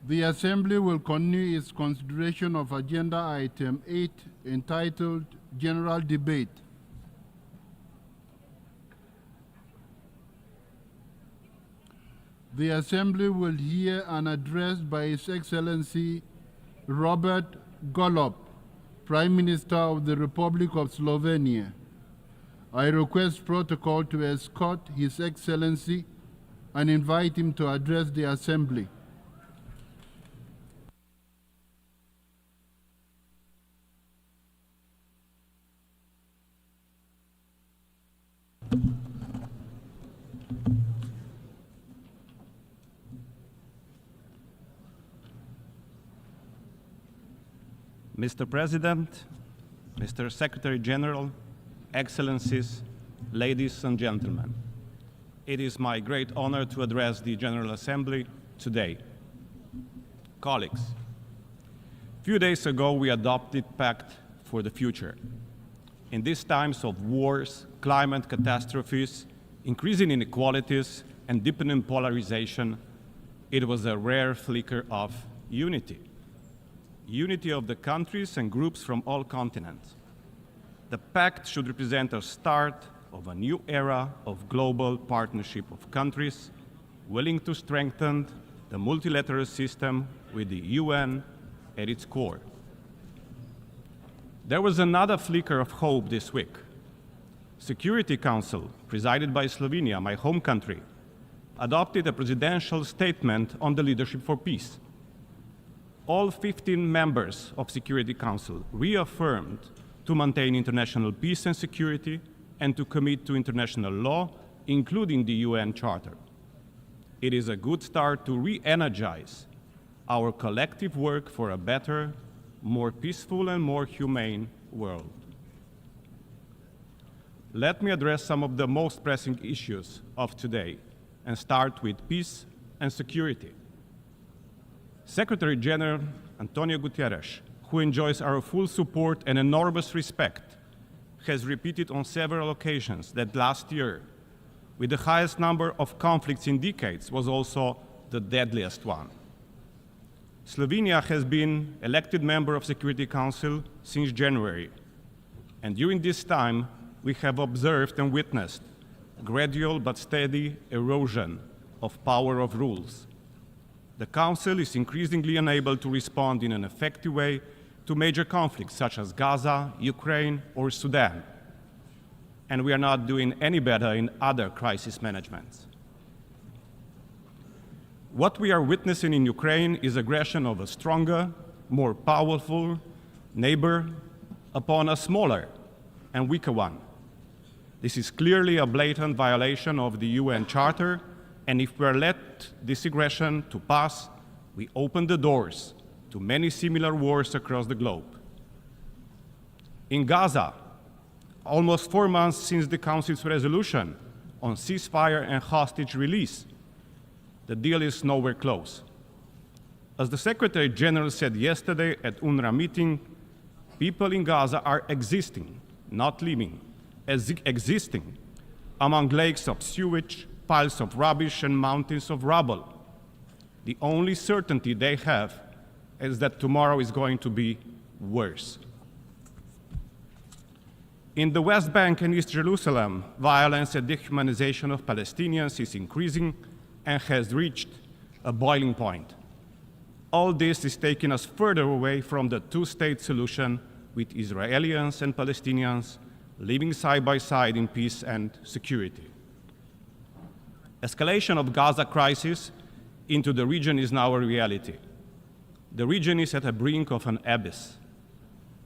The Assembly will continue its consideration of Agenda Item 8, entitled General Debate. The Assembly will hear an address by His Excellency Robert Golob, Prime Minister of the Republic of Slovenia. I request protocol to escort His Excellency and invite him to address the Assembly. Mr. President, Mr. Secretary General, Excellencies, ladies and gentlemen, it is my great honor to address the General Assembly today. Colleagues, a few days ago we adopted Pact for the Future. In these times of wars, climate catastrophes, increasing inequalities, and deepening polarization, it was a rare flicker of unity. Unity of the countries and groups from all continents. The pact should represent a start of a new era of global partnership of countries willing to strengthen the multilateral system with the UN at its core. There was another flicker of hope this week. Security Council, presided by Slovenia, my home country, adopted a presidential statement on the leadership for peace. All 15 members of Security Council reaffirmed to maintain international peace and security and to commit to international law, including the UN Charter. It is a good start to re-energize our collective work for a better, more peaceful and more humane world. Let me address some of the most pressing issues of today and start with peace and security. Secretary General Antonio Guterres, who enjoys our full support and enormous respect, has repeated on several occasions that last year, with the highest number of conflicts in decades, was also the deadliest one. Slovenia has been elected member of Security Council since January, and during this time, we have observed and witnessed gradual but steady erosion of power of rules. The Council is increasingly unable to respond in an effective way to major conflicts such as Gaza, Ukraine, or Sudan. And we are not doing any better in other crisis managements. What we are witnessing in Ukraine is aggression of a stronger, more powerful neighbor upon a smaller and weaker one. This is clearly a blatant violation of the UN Charter, and if we are let this aggression to pass, we open the doors to many similar wars across the globe. In Gaza, almost 4 months since the Council's resolution on ceasefire and hostage release, the deal is nowhere close. As the Secretary General said yesterday at UNRWA meeting, people in Gaza are existing, not living, existing among lakes of sewage, piles of rubbish, and mountains of rubble. The only certainty they have is that tomorrow is going to be worse. In the West Bank and East Jerusalem, violence and dehumanization of Palestinians is increasing and has reached a boiling point. All this is taking us further away from the two-state solution, with Israelis and Palestinians living side by side in peace and security. Escalation of Gaza crisis into the region is now a reality. The region is at the brink of an abyss.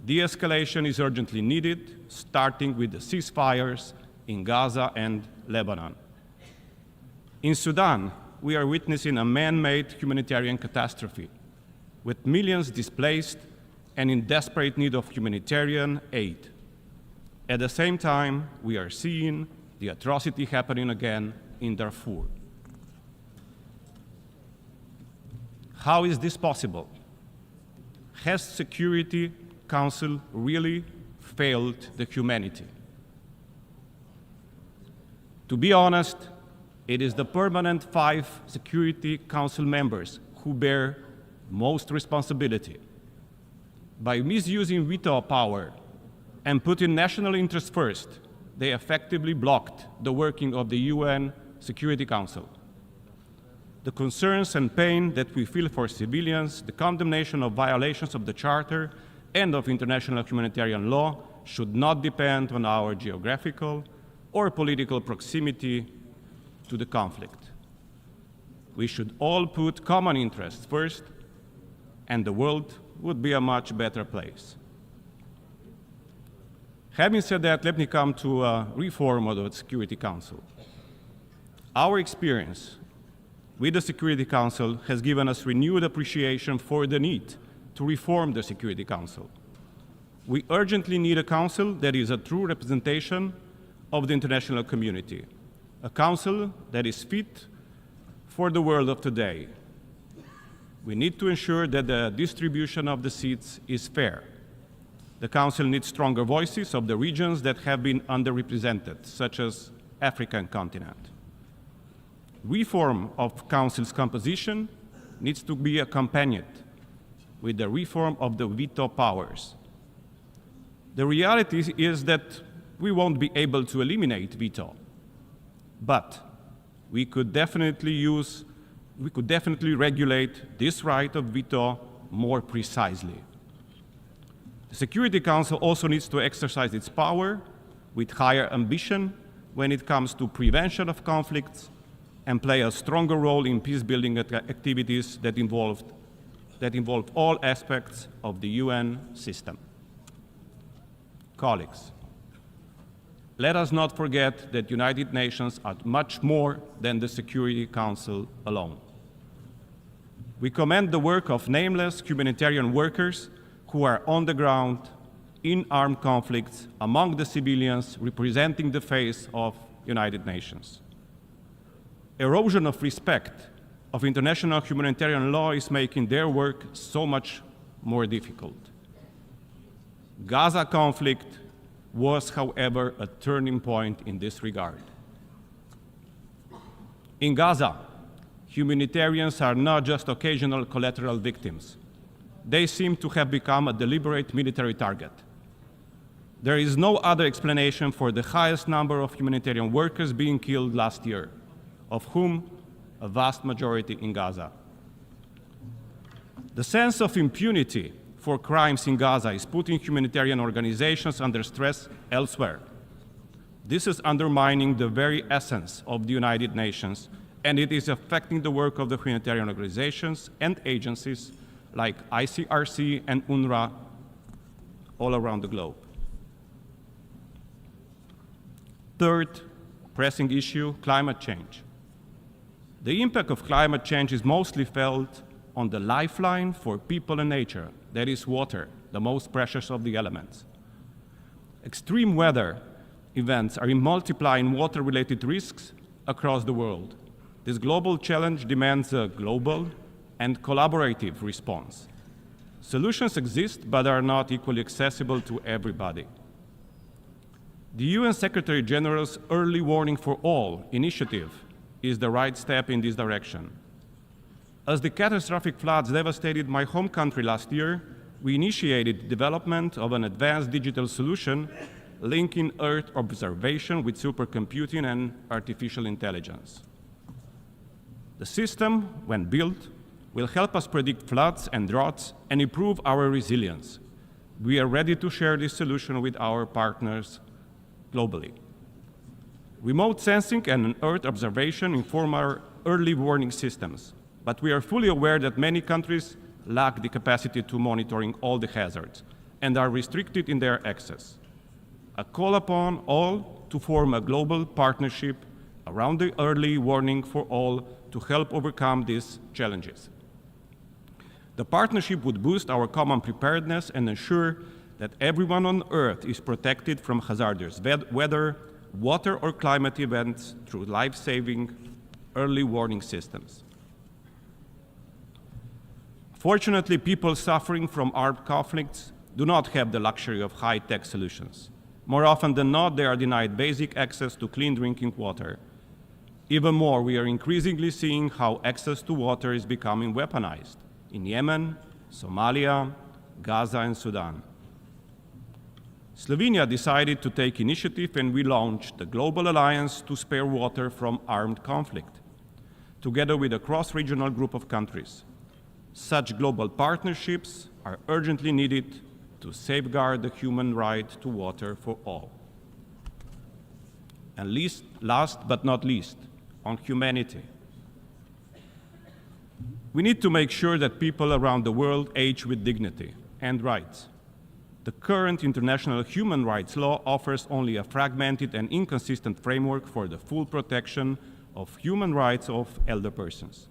De-escalation is urgently needed, starting with the ceasefires in Gaza and Lebanon. In Sudan, we are witnessing a man-made humanitarian catastrophe, with millions displaced and in desperate need of humanitarian aid. At the same time, we are seeing the atrocity happening again in Darfur. How is this possible? Has Security Council really failed the humanity? To be honest, it is the permanent 5 Security Council members who bear most responsibility. By misusing veto power and putting national interests first, they effectively blocked the working of the UN Security Council. The concerns and pain that we feel for civilians, the condemnation of violations of the Charter and of international humanitarian law should not depend on our geographical or political proximity to the conflict. We should all put common interests first, and the world would be a much better place. Having said that, let me come to a reform of the Security Council. Our experience with the Security Council has given us renewed appreciation for the need to reform the Security Council. We urgently need a council that is a true representation of the international community, a council that is fit for the world of today. We need to ensure that the distribution of the seats is fair. The Council needs stronger voices of the regions that have been underrepresented, such as African continent. Reform of Council's composition needs to be accompanied with the reform of the veto powers. The reality is that we won't be able to eliminate veto, but we could definitely regulate this right of veto more precisely. The Security Council also needs to exercise its power with higher ambition when it comes to prevention of conflicts and play a stronger role in peace-building activities that involve all aspects of the UN system. Colleagues, let us not forget that United Nations are much more than the Security Council alone. We commend the work of nameless humanitarian workers who are on the ground in armed conflicts among the civilians representing the face of United Nations. Erosion of respect of international humanitarian law is making their work so much more difficult. Gaza conflict was, however, a turning point in this regard. In Gaza, humanitarians are not just occasional collateral victims. They seem to have become a deliberate military target. There is no other explanation for the highest number of humanitarian workers being killed last year, of whom a vast majority in Gaza. The sense of impunity for crimes in Gaza is putting humanitarian organizations under stress elsewhere. This is undermining the very essence of the United Nations, and it is affecting the work of the humanitarian organizations and agencies like ICRC and UNRWA all around the globe. Third pressing issue, climate change. The impact of climate change is mostly felt on the lifeline for people and nature, that is water, the most precious of the elements. Extreme weather events are multiplying water-related risks across the world. This global challenge demands a global and collaborative response. Solutions exist, but are not equally accessible to everybody. The UN Secretary General's Early Warning for All initiative is the right step in this direction. As the catastrophic floods devastated my home country last year, we initiated development of an advanced digital solution linking Earth observation with supercomputing and artificial intelligence. The system, when built, will help us predict floods and droughts and improve our resilience. We are ready to share this solution with our partners globally. Remote sensing and Earth observation inform our early warning systems, but we are fully aware that many countries lack the capacity to monitoring all the hazards and are restricted in their access. A call upon all to form a global partnership around the early warning for all to help overcome these challenges. The partnership would boost our common preparedness and ensure that everyone on Earth is protected from hazardous weather, water, or climate events through life-saving early warning systems. Fortunately, people suffering from armed conflicts do not have the luxury of high-tech solutions. More often than not, they are denied basic access to clean drinking water. Even more, we are increasingly seeing how access to water is becoming weaponized. in Yemen, Somalia, Gaza, and Sudan. Slovenia decided to take initiative, and we launched the Global Alliance to Spare Water from Armed Conflict, together with a cross-regional group of countries. Such global partnerships are urgently needed to safeguard the human right to water for all. And last but not least, on humanity. We need to make sure that people around the world age with dignity and rights. The current international human rights law offers only a fragmented and inconsistent framework for the full protection of human rights of elder persons.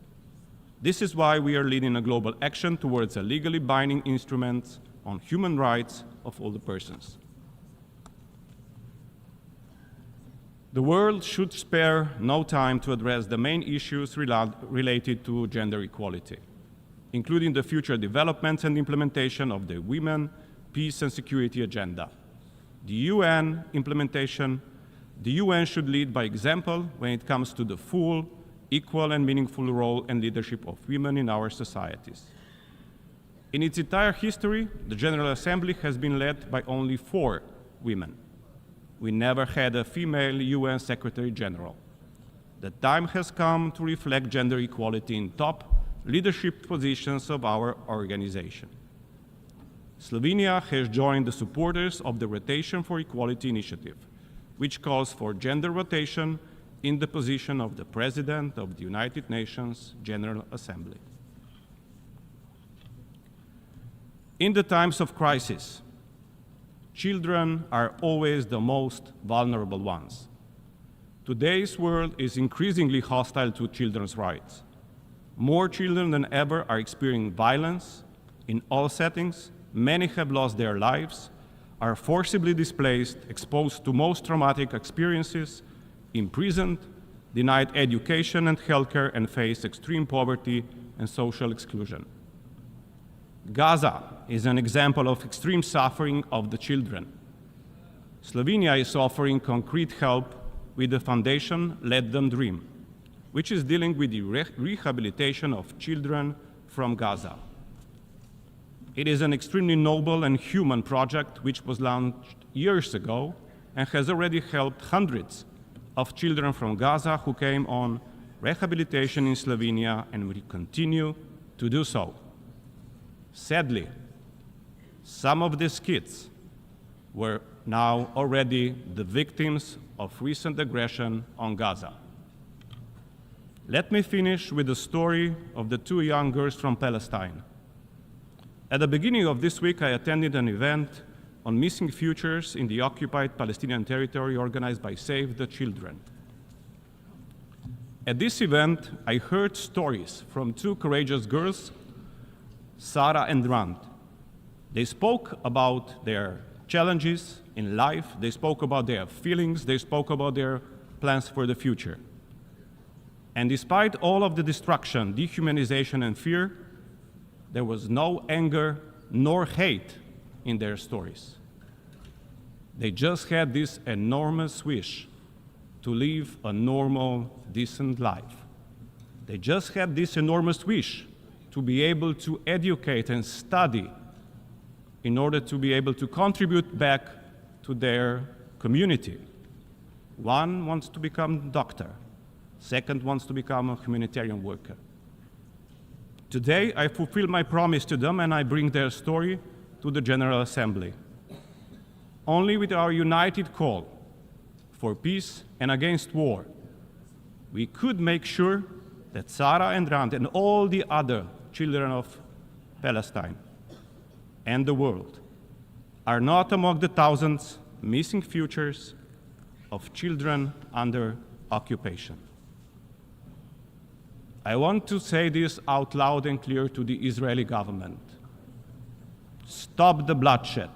This is why we are leading a global action towards a legally binding instrument on human rights of older persons. The world should spare no time to address the main issues related to gender equality, including the future developments and implementation of the Women, Peace and Security Agenda. The UN should lead by example when it comes to the full, equal and meaningful role and leadership of women in our societies. In its entire history, the General Assembly has been led by only 4 women. We never had a female UN Secretary General. The time has come to reflect gender equality in top leadership positions of our organization. Slovenia has joined the supporters of the Rotation for Equality initiative, which calls for gender rotation in the position of the President of the United Nations General Assembly. In the times of crisis, children are always the most vulnerable ones. Today's world is increasingly hostile to children's rights. More children than ever are experiencing violence in all settings. Many have lost their lives, are forcibly displaced, exposed to most traumatic experiences, imprisoned, denied education and healthcare, and face extreme poverty and social exclusion. Gaza is an example of extreme suffering of the children. Slovenia is offering concrete help with the foundation Let Them Dream, which is dealing with the rehabilitation of children from Gaza. It is an extremely noble and human project which was launched years ago and has already helped hundreds of children from Gaza who came on rehabilitation in Slovenia and will continue to do so. Sadly, some of these kids were now already the victims of recent aggression on Gaza. Let me finish with the story of the 2 young girls from Palestine. At the beginning of this week, I attended an event on missing futures in the occupied Palestinian territory organized by Save the Children. At this event, I heard stories from 2 courageous girls, Sarah and Rand. They spoke about their challenges in life, they spoke about their feelings, they spoke about their plans for the future. And despite all of the destruction, dehumanization, and fear, there was no anger nor hate in their stories. They just had this enormous wish to live a normal, decent life. They just had this enormous wish to be able to educate and study in order to be able to contribute back to their community. One wants to become a doctor. Second wants to become a humanitarian worker. Today, I fulfill my promise to them and I bring their story to the General Assembly. Only with our united call for peace and against war, we could make sure that Sarah and Rand and all the other children of Palestine and the world are not among the thousands missing futures of children under occupation. I want to say this out loud and clear to the Israeli government. Stop the bloodshed.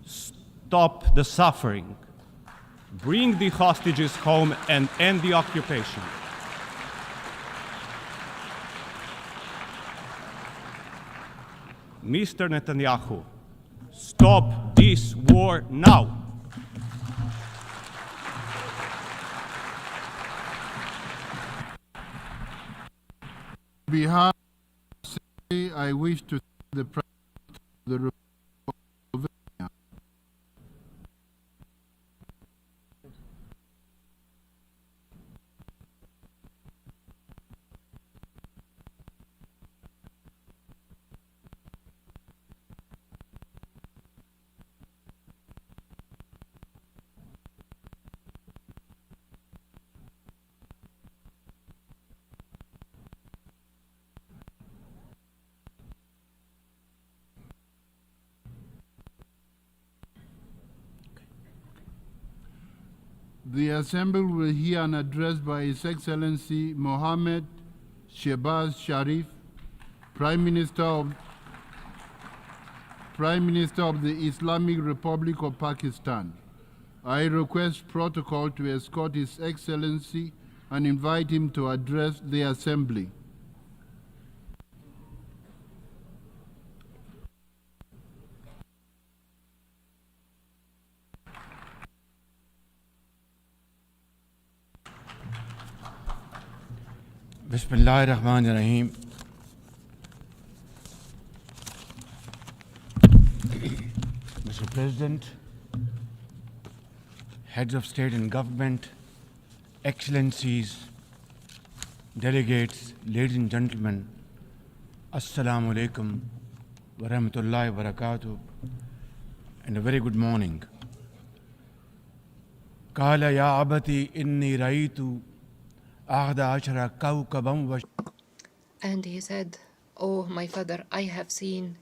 Stop the suffering. Bring the hostages home and end the occupation. Mr. Netanyahu, stop this war now. On behalf of I wish to thank the Prime Minister of the Republic of Slovenia. The Assembly will hear an address by His Excellency Mohammed Shehbaz Sharif, Prime Minister of the Islamic Republic of Pakistan. I request protocol to escort His Excellency and invite him to address the Assembly. Bismillahirrahmanirrahim. Mr. President, heads of state and government, excellencies, delegates, ladies and gentlemen, Assalamu alaikum wa rahmatullahi wa barakatuh, and a very good morning. Qala ya abati inni raitu And he said, "Oh, my father, I have seen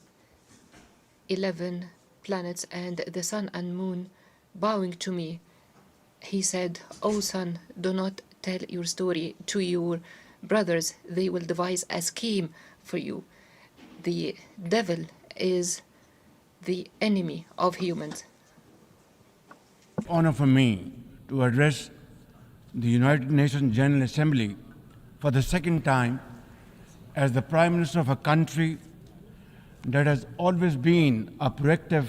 11 planets and the sun and moon bowing to me." He said, "Oh, son, do not tell your story to your brothers. They will devise a scheme for you. The devil is the enemy of humans." Honor for me to address the United Nations General Assembly for the second time as the Prime Minister of a country that has always been a proactive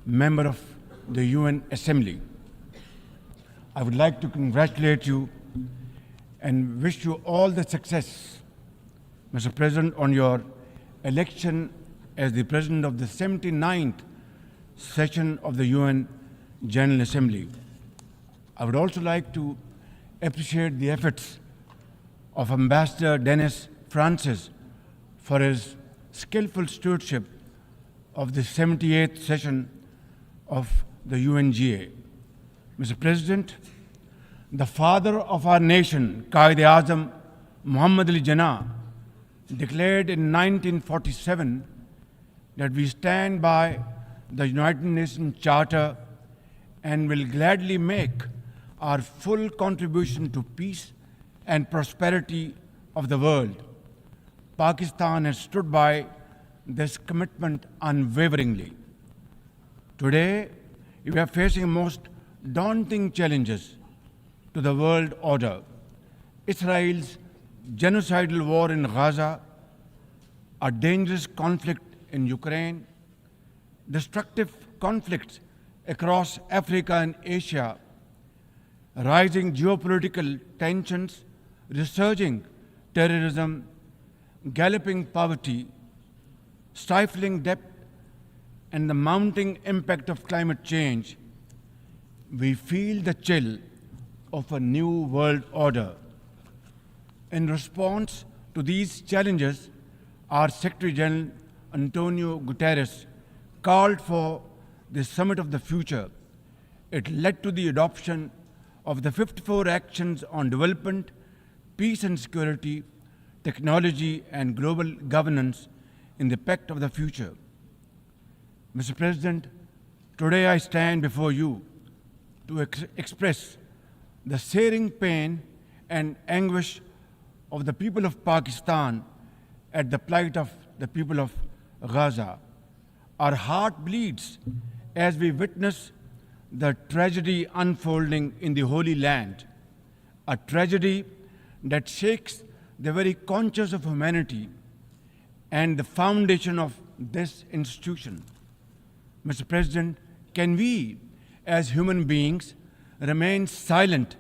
member of the UN Assembly. I would like to congratulate you and wish you all the success, Mr. President, on your election as the President of the 79th session of the UN General Assembly. I would also like to appreciate the efforts of Ambassador Dennis Francis for his skillful stewardship of the 78th session of the UNGA. Mr. President, the father of our nation, Quaid-e-Azam Muhammad Ali Jinnah, declared in 1947 that we stand by the United Nations Charter and will gladly make our full contribution to peace and prosperity of the world. Pakistan has stood by this commitment unwaveringly. Today, we are facing most daunting challenges to the world order. Israel's genocidal war in Gaza, a dangerous conflict in Ukraine, destructive conflicts across Africa and Asia, rising geopolitical tensions, resurging terrorism, galloping poverty, stifling debt, and the mounting impact of climate change, we feel the chill of a new world order. In response to these challenges, our Secretary General Antonio Guterres called for the Summit of the Future. It led to the adoption of the 54 actions on development, peace and security, technology and global governance in the Pact of the Future. Mr. President, today I stand before you to express the searing pain and anguish of the people of Pakistan at the plight of the people of Gaza. Our heart bleeds as we witness the tragedy unfolding in the Holy Land, a tragedy that shakes the very conscience of humanity and the foundation of this institution. Mr. President, can we, as human beings, remain silent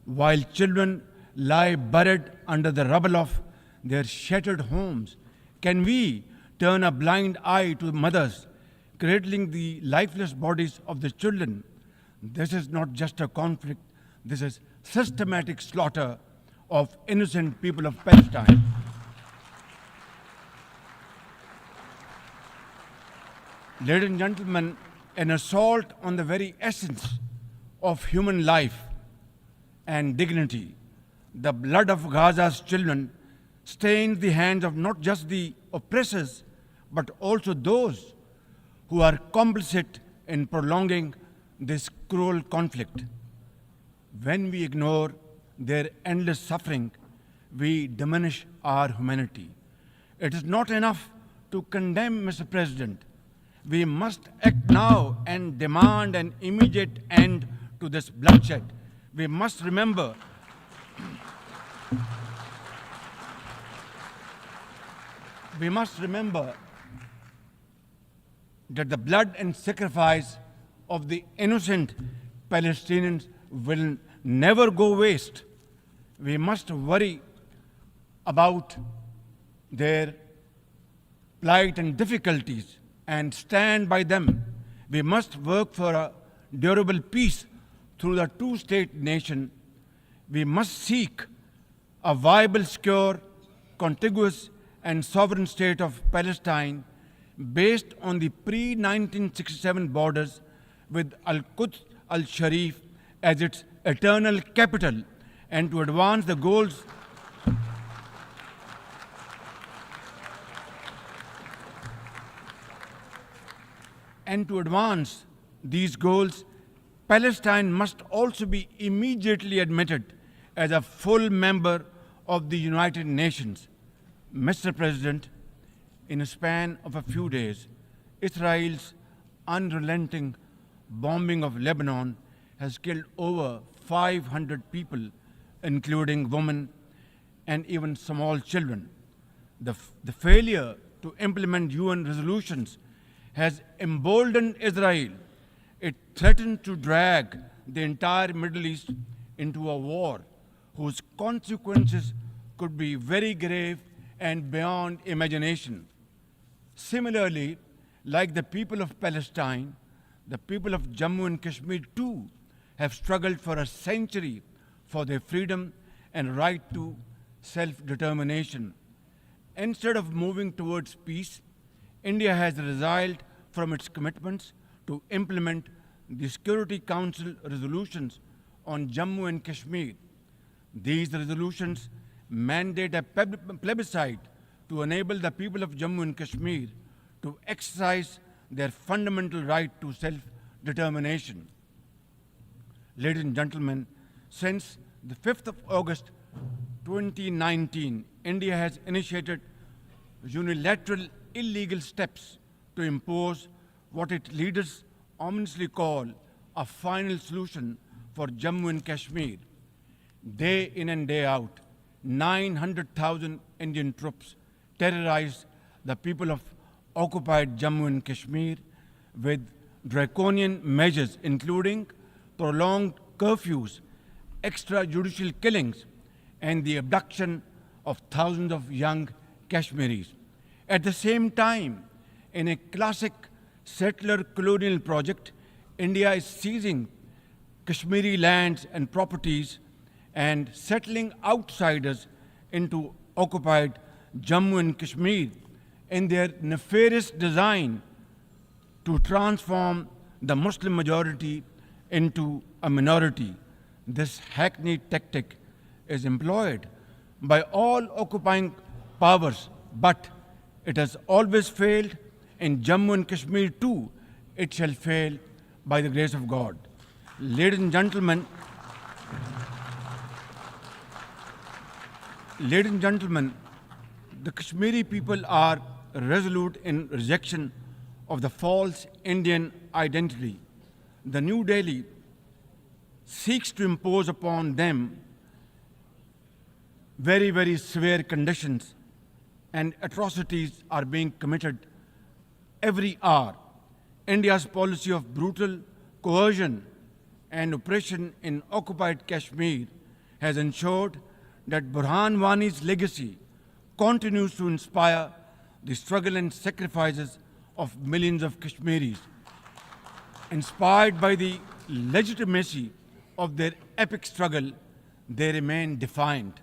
while children lie buried under the rubble of their shattered homes Can we turn a blind eye to mothers cradling the lifeless bodies of the children? This is not just a conflict, this is systematic slaughter of innocent people of Palestine. Ladies and gentlemen, an assault on the very essence of human life and dignity. The blood of Gaza's children stains the hands of not just the oppressors, but also those who are complicit in prolonging this cruel conflict. When we ignore their endless suffering, we diminish our humanity. It is not enough to condemn, Mr. President. We must act now and demand an immediate end to this bloodshed. We must remember that the blood and sacrifice of the innocent Palestinians will never go waste. We must worry about their plight and difficulties and stand by them. We must work for a durable peace through the two-state nation. We must seek a viable, secure, contiguous, and sovereign state of Palestine based on the pre-1967 borders with Al-Quds al-Sharif as its eternal capital, and to advance the goals these goals, Palestine must also be immediately admitted as a full member of the United Nations. Mr. President, in a span of a few days, Israel's unrelenting bombing of Lebanon has killed over 500 people, including women and even small children. The failure to implement UN resolutions has emboldened Israel. It threatened to drag the entire Middle East into a war whose consequences could be very grave and beyond imagination. Similarly, like the people of Palestine, the people of Jammu and Kashmir too have struggled for a century for their freedom and right to self-determination. Instead of moving towards peace, India has resiled from its commitments to implement the Security Council resolutions on Jammu and Kashmir. These resolutions mandate a plebiscite to enable the people of Jammu and Kashmir to exercise their fundamental right to self-determination. Ladies and gentlemen, since the 5th of August 2019, India has initiated unilateral illegal steps to impose what its leaders ominously call a final solution for Jammu and Kashmir. Day in and day out, 900,000 Indian troops terrorized the people of occupied Jammu and Kashmir with draconian measures, including prolonged curfews, extrajudicial killings, and the abduction of thousands of young Kashmiris. At the same time, in a classic settler colonial project, India is seizing Kashmiri lands and properties and settling outsiders into occupied Jammu and Kashmir in their nefarious design to transform the Muslim majority into a minority. This hackneyed tactic is employed by all occupying powers, but it has always failed. In Jammu and Kashmir too, it shall fail by the grace of God. Ladies and gentlemen, the Kashmiri people are resolute in rejection of the false Indian identity. The New Delhi seeks to impose upon them very, very severe conditions, and atrocities are being committed every hour. India's policy of brutal coercion and oppression in occupied Kashmir has ensured that Burhan Wani's legacy continues to inspire the struggle and sacrifices of millions of Kashmiris. Inspired by the legitimacy of their epic struggle, they remain defiant.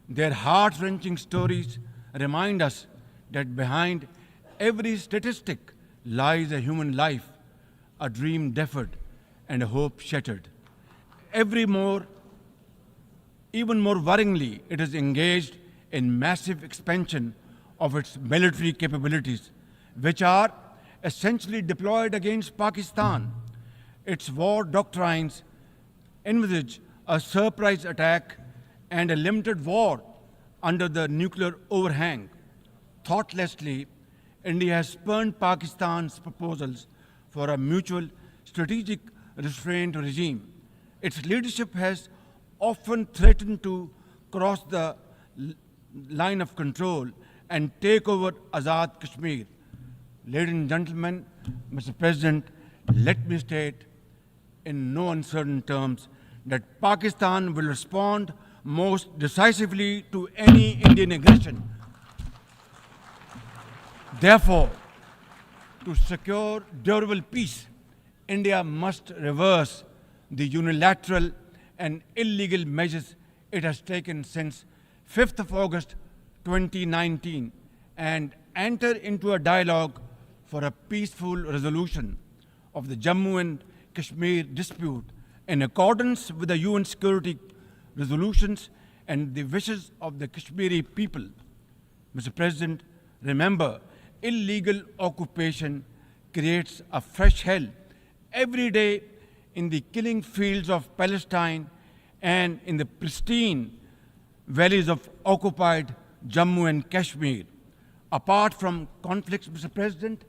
Their heart-wrenching stories remind us that behind every statistic lies a human life, a dream deferred, and a hope shattered. Even more worryingly, it is engaged in massive expansion of its military capabilities, which are essentially deployed against Pakistan. Its war doctrines envisage a surprise attack and a limited war under the nuclear overhang. Thoughtlessly, India has spurned Pakistan's proposals for a mutual strategic restraint regime. Its leadership has often threatened to cross the line of control and take over Azad Kashmir. Ladies and gentlemen, Mr. President, let me state in no uncertain terms that Pakistan will respond most decisively to any Indian aggression. Therefore, to secure durable peace, India must reverse the unilateral and illegal measures it has taken since 5th of August 2019 and enter into a dialogue for a peaceful resolution of the Jammu and Kashmir dispute in accordance with the UN security resolutions and the wishes of the Kashmiri people. Mr. President, remember, illegal occupation creates a fresh hell every day in the killing fields of Palestine and in the pristine valleys of occupied Jammu and Kashmir. Apart from conflicts, Mr. President,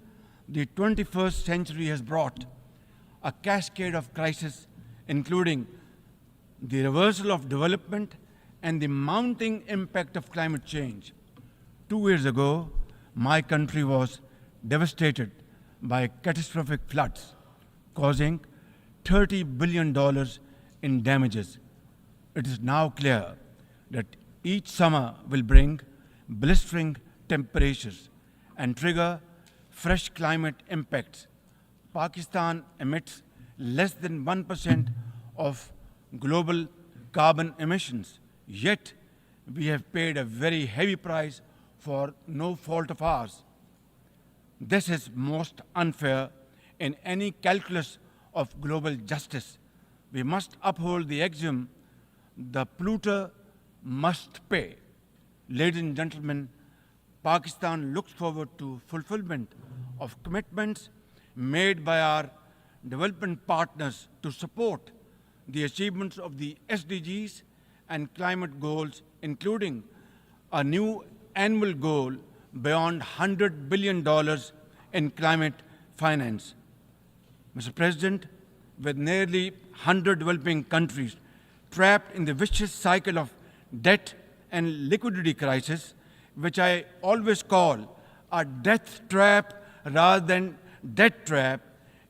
the 21st century has brought a cascade of crises, including the reversal of development and the mounting impact of climate change. 2 years ago, my country was devastated by catastrophic floods, causing $30 billion in damages. It is now clear that each summer will bring blistering temperatures and trigger fresh climate impacts. Pakistan emits less than 1% of global carbon emissions, yet we have paid a very heavy price for no fault of ours. This is most unfair in any calculus of global justice. We must uphold the axiom, the polluter must pay. Ladies and gentlemen, Pakistan looks forward to fulfillment of commitments made by our development partners to support the achievements of the SDGs and climate goals, including a new annual goal beyond $100 billion in climate finance. Mr. President, with nearly 100 developing countries trapped in the vicious cycle of debt and liquidity crisis, which I always call a death trap rather than debt trap,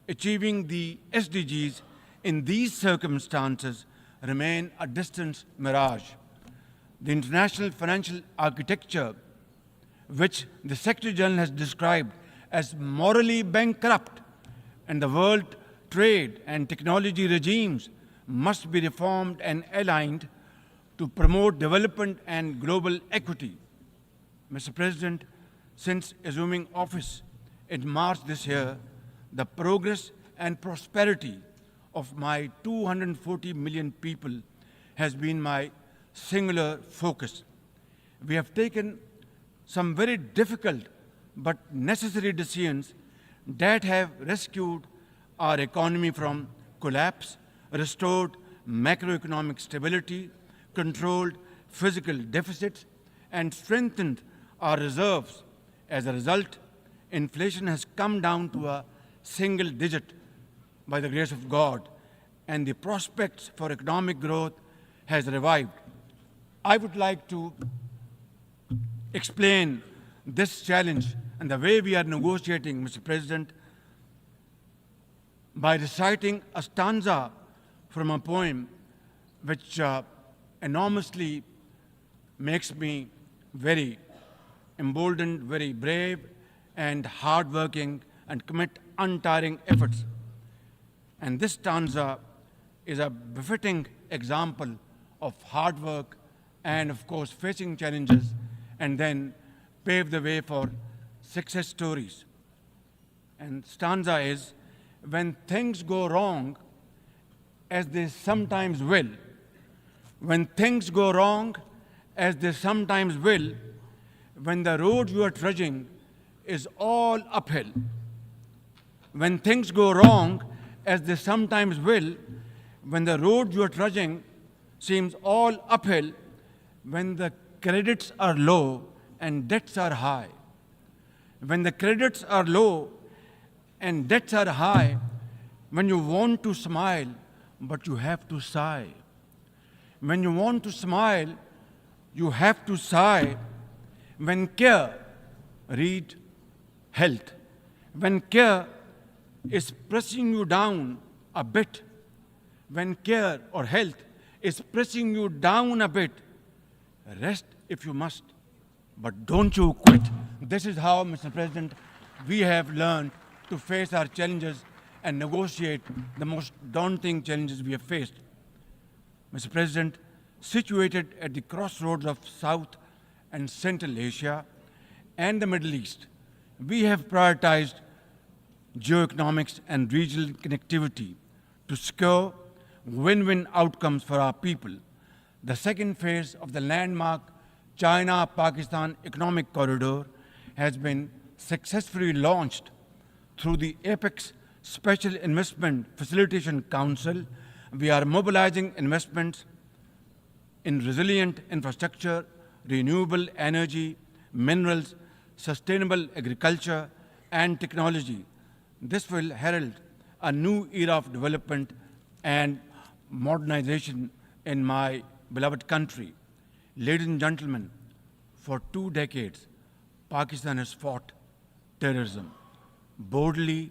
achieving the SDGs in these circumstances remain a distant mirage. The international financial architecture, which the Secretary General has described as morally bankrupt, and the world trade and technology regimes must be reformed and aligned to promote development and global equity. Mr. President, since assuming office in March this year, the progress and prosperity of my 240 million people has been my singular focus. We have taken some very difficult but necessary decisions that have rescued our economy from collapse, restored macroeconomic stability, controlled physical deficits, and strengthened our reserves. As a result, inflation has come down to a single digit by the grace of God, and the prospects for economic growth has revived. I would like to explain this challenge and the way we are negotiating, Mr. President, by reciting a stanza from a poem which enormously makes me very emboldened, very brave and hardworking, and commit untiring efforts. And this stanza is a befitting example of hard work and, of course, facing challenges and then pave the way for success stories. And stanza is, when things go wrong, as they sometimes will, when things go wrong, as they sometimes will, when the road you are trudging is all uphill, when things go wrong, as they sometimes will, when the road you are trudging seems all uphill, when the credits are low and debts are high, when the credits are low and debts are high, when you want to smile, but you have to sigh. When you want to smile, you have to sigh. When care, read health. When care is pressing you down a bit, when care or health is pressing you down a bit, rest if you must, but don't you quit. This is how, Mr. President, we have learned to face our challenges and negotiate the most daunting challenges we have faced. Mr. President, situated at the crossroads of South and Central Asia and the Middle East, we have prioritized geoeconomics and regional connectivity to secure win-win outcomes for our people. The second phase of the landmark China-Pakistan Economic Corridor has been successfully launched through the Apex Special Investment Facilitation Council. We are mobilizing investments in resilient infrastructure, renewable energy, minerals, sustainable agriculture, and technology. This will herald a new era of development and modernization in my beloved country. Ladies and gentlemen, for 2 decades, Pakistan has fought terrorism boldly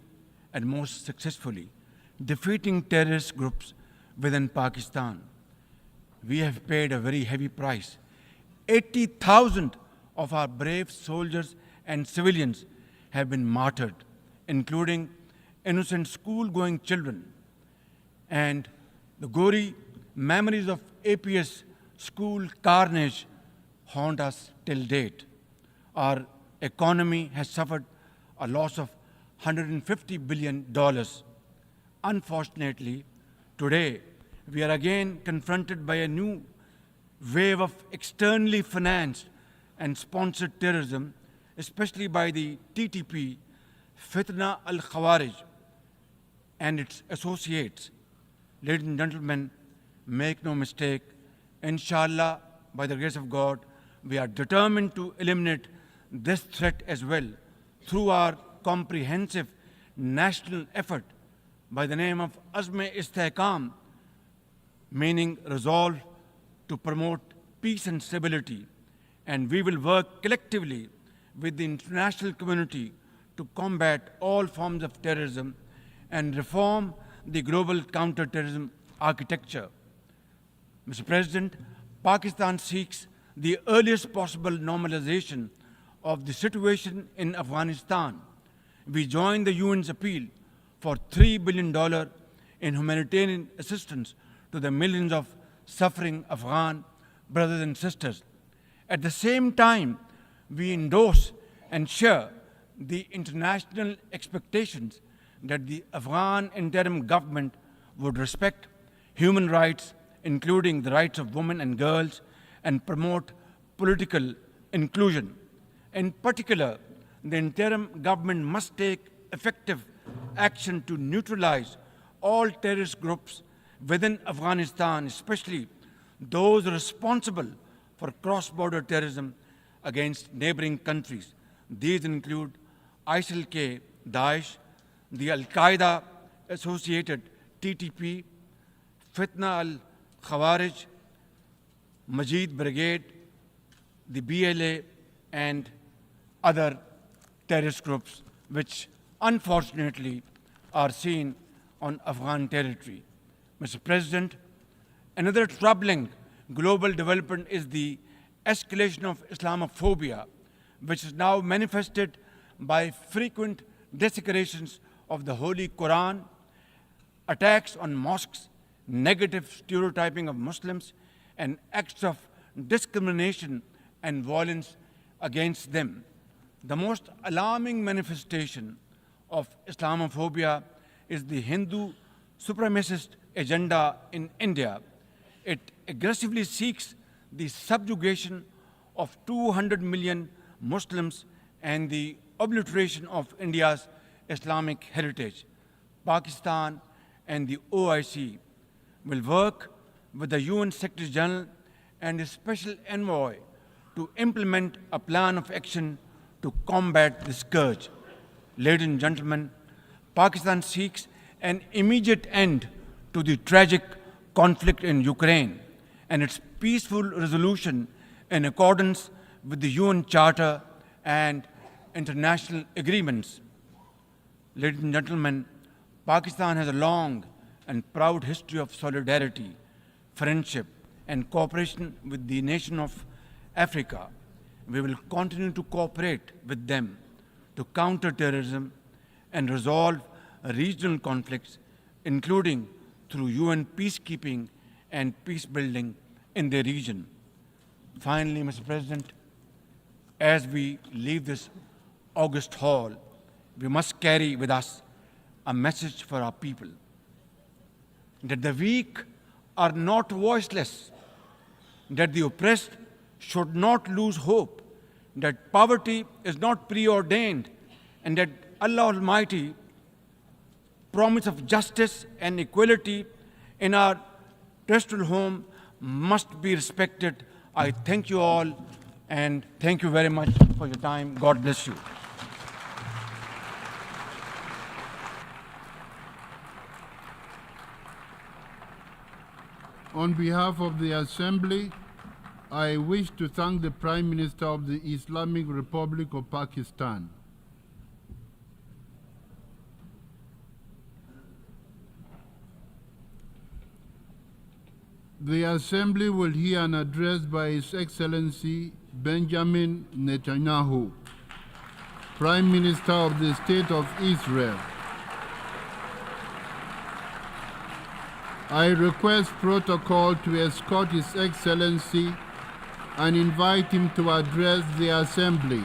and most successfully, defeating terrorist groups within Pakistan. We have paid a very heavy price. 80,000 of our brave soldiers and civilians have been martyred, including innocent school-going children. And the gory memories of APS school carnage haunt us till date. Our economy has suffered a loss of $150 billion. Unfortunately, today we are again confronted by a new wave of externally financed and sponsored terrorism, especially by the TTP, Fitna al-Khawarij, and its associates. Ladies and gentlemen, make no mistake, inshallah, by the grace of God, we are determined to eliminate this threat as well through our comprehensive national effort by the name of Azm-e-Istehkam, meaning resolve to promote peace and stability. And we will work collectively with the international community to combat all forms of terrorism and reform the global counterterrorism architecture. Mr. President, Pakistan seeks the earliest possible normalization of the situation in Afghanistan. We join the UN's appeal for $3 billion in humanitarian assistance to the millions of suffering Afghan brothers and sisters. At the same time, we endorse and share the international expectations that the Afghan interim government would respect human rights, including the rights of women and girls, and promote political inclusion. In particular, the interim government must take effective action to neutralize all terrorist groups within Afghanistan, especially those responsible for cross-border terrorism against neighboring countries. These include ISIL-K, Daesh, the Al-Qaeda associated TTP, Fitna al-Khawarij, Majid Brigade, the BLA, and other terrorist groups which unfortunately are seen on Afghan territory. Mr. President, another troubling global development is the escalation of Islamophobia, which is now manifested by frequent desecrations of the Holy Quran, attacks on mosques, negative stereotyping of Muslims, and acts of discrimination and violence against them. The most alarming manifestation of Islamophobia is the Hindu supremacist agenda in India. It aggressively seeks the subjugation of 200 million Muslims and the obliteration of India's Islamic heritage. Pakistan and the OIC will work with the UN Secretary General and a special envoy to implement a plan of action to combat the scourge. Ladies and gentlemen, Pakistan seeks an immediate end to the tragic conflict in Ukraine and its peaceful resolution in accordance with the UN Charter and international agreements. Ladies and gentlemen, Pakistan has a long and proud history of solidarity, friendship, and cooperation with the nation of Africa. We will continue to cooperate with them to counter terrorism and resolve regional conflicts, including through UN peacekeeping and peace building in the region. Finally, Mr. President, as we leave this august hall, we must carry with us a message for our people, that the weak are not voiceless, that the oppressed should not lose hope, that poverty is not preordained, and that Allah Almighty promise of justice and equality in our terrestrial home must be respected. I thank you all, and thank you very much for your time. God bless you. On behalf of the Assembly, I wish to thank the Prime Minister of the Islamic Republic of Pakistan. The Assembly will hear an address by His Excellency Benjamin Netanyahu, Prime Minister of the State of Israel. I request protocol to escort His Excellency and invite him to address the Assembly.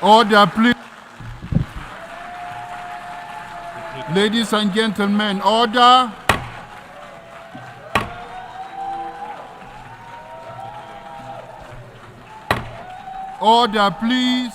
Order, please. Ladies and gentlemen, order. Order, please.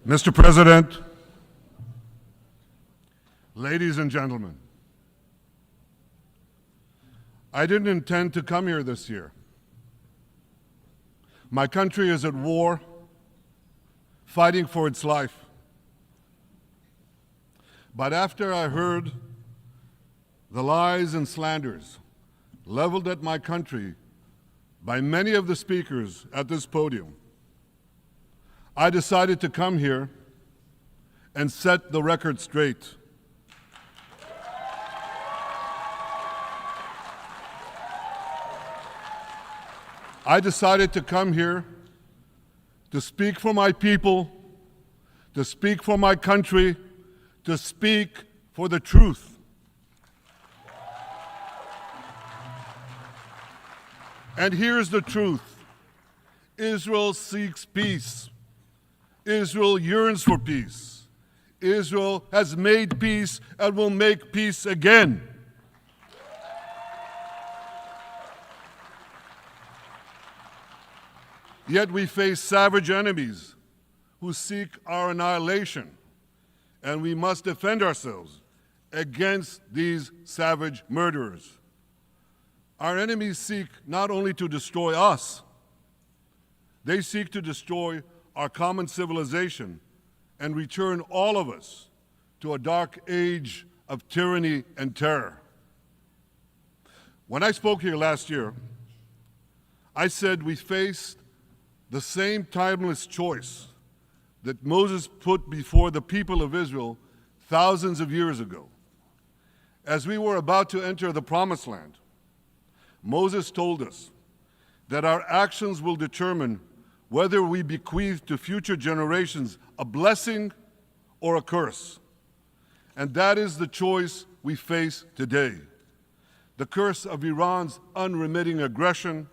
Mr. President, ladies and gentlemen, I didn't intend to come here this year. My country is at war, fighting for its life. But after I heard the lies and slanders leveled at my country by many of the speakers at this podium, I decided to come here and set the record straight. I decided to come here to speak for my people, to speak for my country, to speak for the truth. And here's the truth. Israel seeks peace. Israel yearns for peace. Israel has made peace and will make peace again. Yet we face savage enemies who seek our annihilation, and we must defend ourselves against these savage murderers. Our enemies seek not only to destroy us, they seek to destroy our common civilization and return all of us to a dark age of tyranny and terror. When I spoke here last year, I said we faced the same timeless choice that Moses put before the people of Israel thousands of years ago. As we were about to enter the Promised Land, Moses told us that our actions will determine whether we bequeath to future generations a blessing or a curse. And that is the choice we face today. The curse of Iran's unremitting aggression,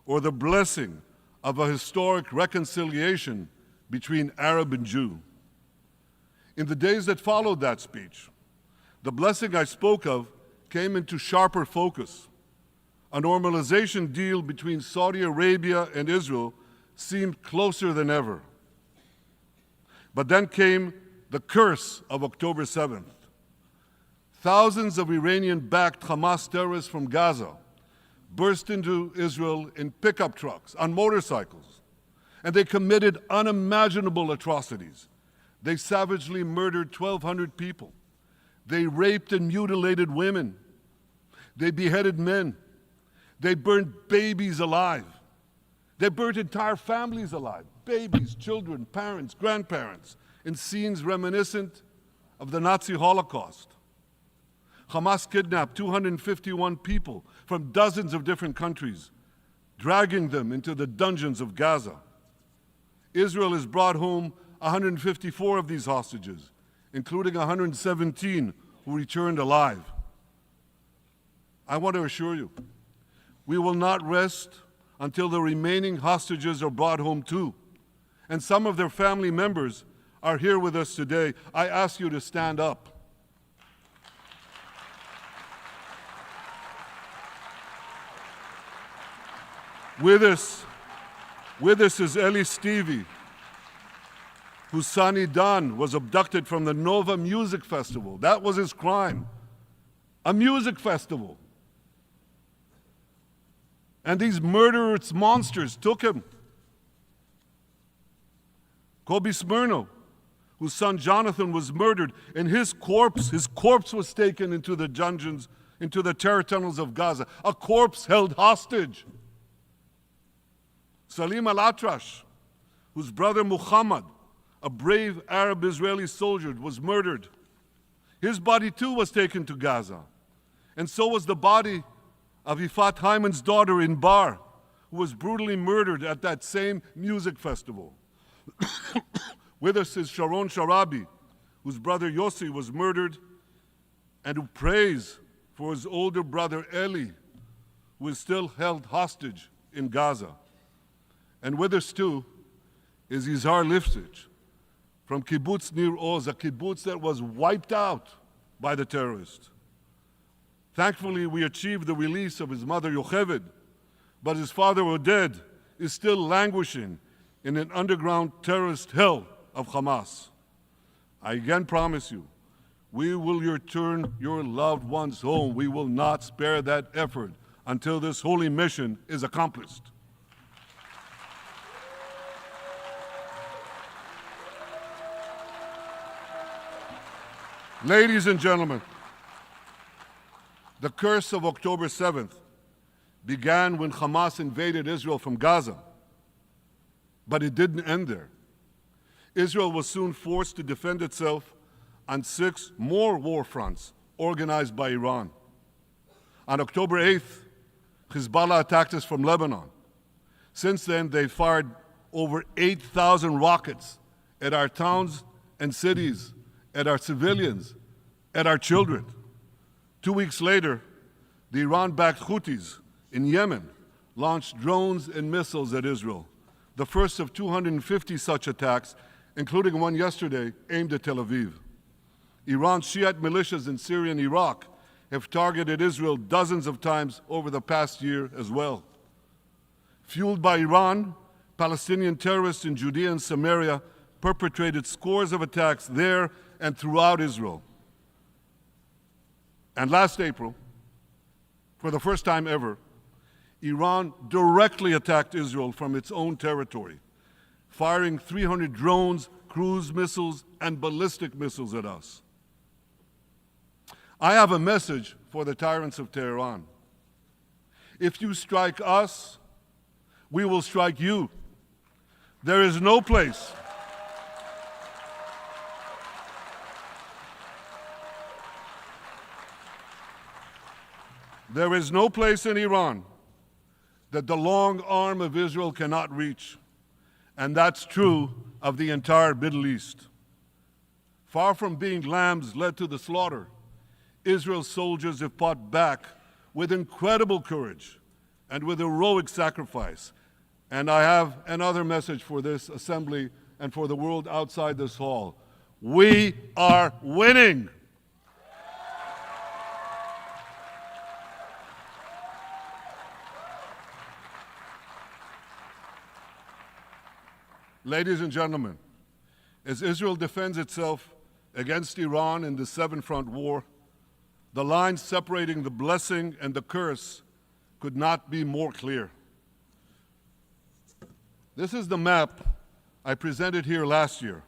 or the blessing of a historic reconciliation between Arab and Jew. In the days that followed that speech, the blessing I spoke of came into sharper focus. A normalization deal between Saudi Arabia and Israel seemed closer than ever. But then came the curse of October 7th. Thousands of Iranian-backed Hamas terrorists from Gaza burst into Israel in pickup trucks, on motorcycles, and they committed unimaginable atrocities. They savagely murdered 1,200 people. They raped and mutilated women. They beheaded men. They burned babies alive. They burnt entire families alive, babies, children, parents, grandparents, in scenes reminiscent of the Nazi Holocaust. Hamas kidnapped 251 people from dozens of different countries, dragging them into the dungeons of Gaza. Israel has brought home 154 of these hostages, including 117 who returned alive. I want to assure you, we will not rest until the remaining hostages are brought home too. And some of their family members are here with us today. I ask you to stand up. With us is Eli Stevie, whose son Idan was abducted from the Nova Music Festival. That was his crime. A music festival. And these murderous monsters took him. Kobe Smirno, whose son Jonathan was murdered, and his corpse was taken into the dungeons, into the terror tunnels of Gaza. A corpse held hostage. Salim al-Atrash, whose brother Muhammad, a brave Arab-Israeli soldier, was murdered. His body too was taken to Gaza. And so was the body of Ifat Hyman's daughter in Bar, who was brutally murdered at that same music festival. With us is Sharon Sharabi, whose brother Yossi was murdered, and who prays for his older brother Eli, who is still held hostage in Gaza. And with us too is Yizhar Lifsich from Kibbutz Nir Oz, a kibbutz that was wiped out by the terrorists. Thankfully, we achieved the release of his mother Yocheved, but his father Oded is still languishing in an underground terrorist hell of Hamas. I again promise you, we will return your loved ones home. We will not spare that effort until this holy mission is accomplished. Ladies and gentlemen, the curse of October 7th began when Hamas invaded Israel from Gaza, but it didn't end there. Israel was soon forced to defend itself on 6 more war fronts organized by Iran. On October 8th, Hezbollah attacked us from Lebanon. Since then, they fired over 8,000 rockets at our towns and cities, at our civilians, at our children. 2 weeks later, the Iran-backed Houthis in Yemen launched drones and missiles at Israel, the first of 250 such attacks, including one yesterday aimed at Tel Aviv. Iran's Shiite militias in Syria and Iraq have targeted Israel dozens of times over the past year as well. Fueled by Iran, Palestinian terrorists in Judea and Samaria perpetrated scores of attacks there and throughout Israel. And last April, for the first time ever, Iran directly attacked Israel from its own territory, firing 300 drones, cruise missiles, and ballistic missiles at us. I have a message for the tyrants of Tehran. If you strike us, we will strike you. There is no place in Iran that the long arm of Israel cannot reach. And that's true of the entire Middle East. Far from being lambs led to the slaughter, Israel's soldiers have fought back with incredible courage and with heroic sacrifice. And I have another message for this assembly and for the world outside this hall. We are winning. Ladies and gentlemen, as Israel defends itself against Iran in the seven-front war, the line separating the blessing and the curse could not be more clear. This is the map I presented here last year.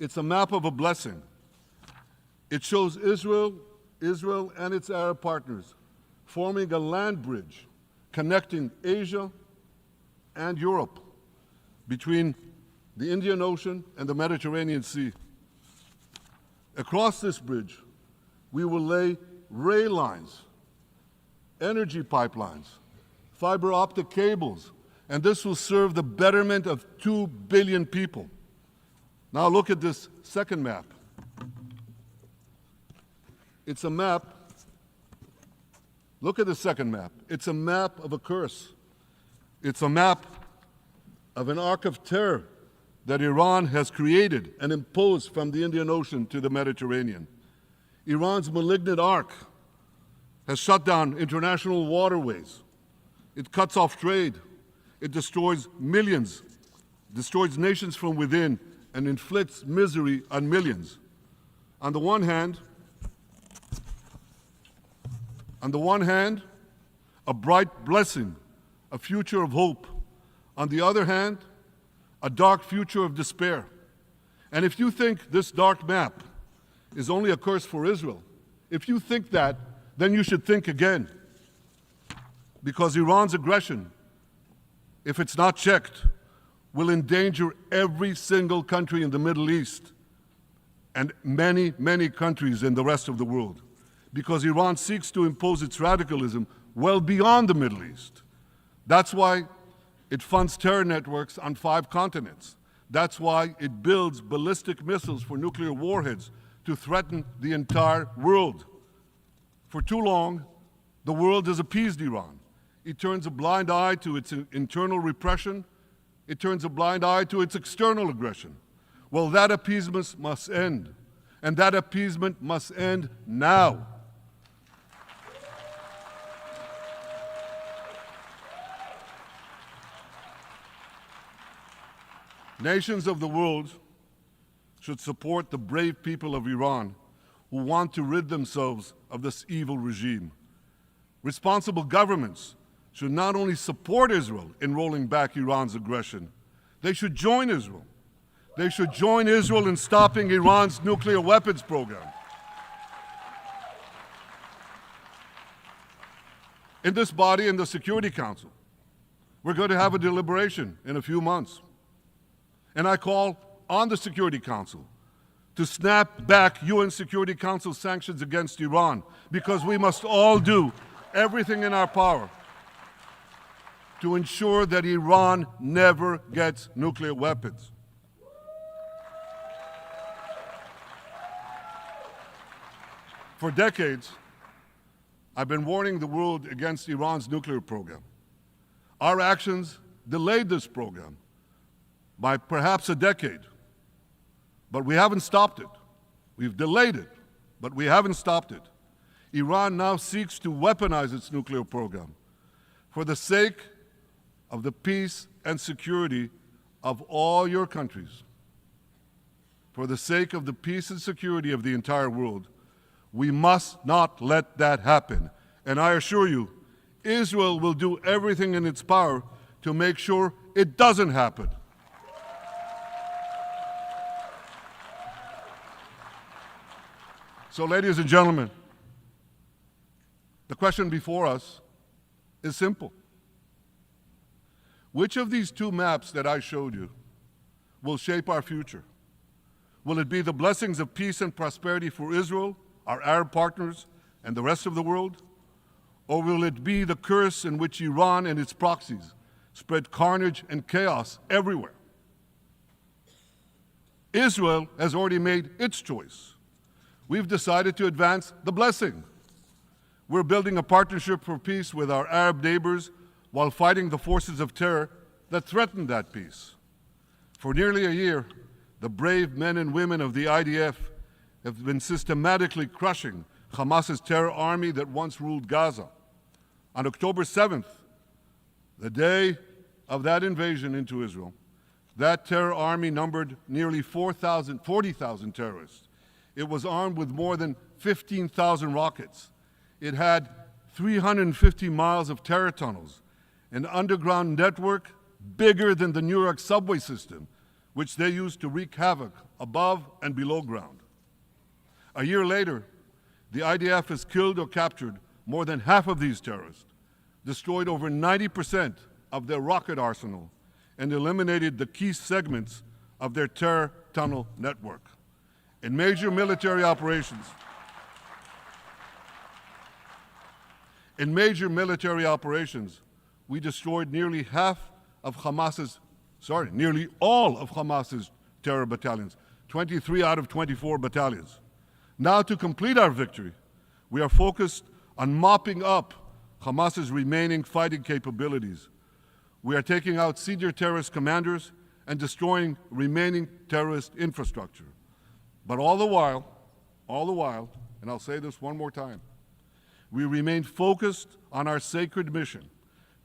It's a map of a blessing. It shows Israel and its Arab partners forming a land bridge connecting Asia and Europe between the Indian Ocean and the Mediterranean Sea. Across this bridge, we will lay rail lines, energy pipelines, fiber optic cables, and this will serve the betterment of 2 billion people. Now look at this second map. It's a map. Look at the second map. It's a map of a curse. It's a map of an arc of terror that Iran has created and imposed from the Indian Ocean to the Mediterranean. Iran's malignant arc has shut down international waterways. It cuts off trade. It destroys millions, destroys nations from within, and inflicts misery on millions. On the one hand, a bright blessing, a future of hope. On the other hand, a dark future of despair. And if you think this dark map is only a curse for Israel, if you think that, then you should think again. Because Iran's aggression, if it's not checked, will endanger every single country in the Middle East and many, many countries in the rest of the world. Because Iran seeks to impose its radicalism well beyond the Middle East. That's why it funds terror networks on 5 continents. That's why it builds ballistic missiles for nuclear warheads to threaten the entire world. For too long, the world has appeased Iran. It turns a blind eye to its internal repression. It turns a blind eye to its external aggression. Well, that appeasement must end. And that appeasement must end now. Nations of the world should support the brave people of Iran who want to rid themselves of this evil regime. Responsible governments should not only support Israel in rolling back Iran's aggression, they should join Israel. They should join Israel in stopping Iran's nuclear weapons program. In this body, in the Security Council, we're going to have a deliberation in a few months. And I call on the Security Council to snap back UN Security Council sanctions against Iran, because we must all do everything in our power to ensure that Iran never gets nuclear weapons. For decades, I've been warning the world against Iran's nuclear program. Our actions delayed this program by perhaps a decade, but we haven't stopped it. We've delayed it, but we haven't stopped it. Iran now seeks to weaponize its nuclear program for the sake of the peace and security of all your countries. For the sake of the peace and security of the entire world, we must not let that happen. And I assure you, Israel will do everything in its power to make sure it doesn't happen. So, ladies and gentlemen, the question before us is simple. Which of these two maps that I showed you will shape our future? Will it be the blessings of peace and prosperity for Israel, our Arab partners, and the rest of the world? Or will it be the curse in which Iran and its proxies spread carnage and chaos everywhere? Israel has already made its choice. We've decided to advance the blessing. We're building a partnership for peace with our Arab neighbors while fighting the forces of terror that threaten that peace. For nearly a year, the brave men and women of the IDF have been systematically crushing Hamas's terror army that once ruled Gaza. On October 7th, the day of that invasion into Israel, that terror army numbered nearly 40,000 terrorists. It was armed with more than 15,000 rockets. It had 350 miles of terror tunnels, an underground network bigger than the New York subway system, which they used to wreak havoc above and below ground. A year later, the IDF has killed or captured more than half of these terrorists, destroyed over 90% of their rocket arsenal, and eliminated the key segments of their terror tunnel network. In major military operations, we destroyed nearly all of Hamas's terror battalions, 23 out of 24 battalions. Now, to complete our victory, we are focused on mopping up Hamas's remaining fighting capabilities. We are taking out senior terrorist commanders and destroying remaining terrorist infrastructure. But all the while, and I'll say this one more time, we remain focused on our sacred mission,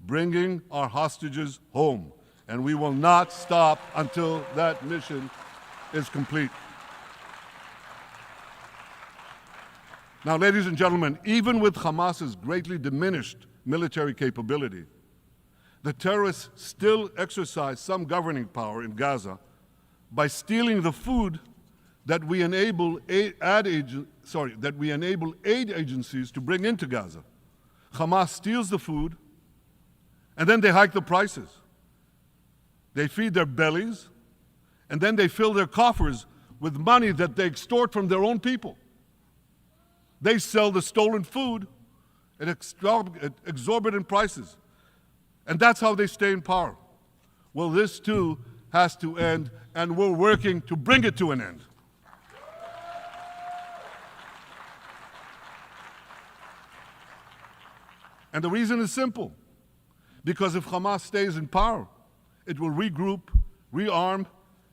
bringing our hostages home, and we will not stop until that mission is complete. Now, ladies and gentlemen, even with Hamas's greatly diminished military capability, the terrorists still exercise some governing power in Gaza by stealing the food that we enable aid agencies to bring into Gaza. Hamas steals the food, and then they hike the prices. They feed their bellies, and then they fill their coffers with money that they extort from their own people. They sell the stolen food at exorbitant prices. And that's how they stay in power. Well, this too has to end, and we're working to bring it to an end. And the reason is simple. Because if Hamas stays in power, it will regroup, rearm,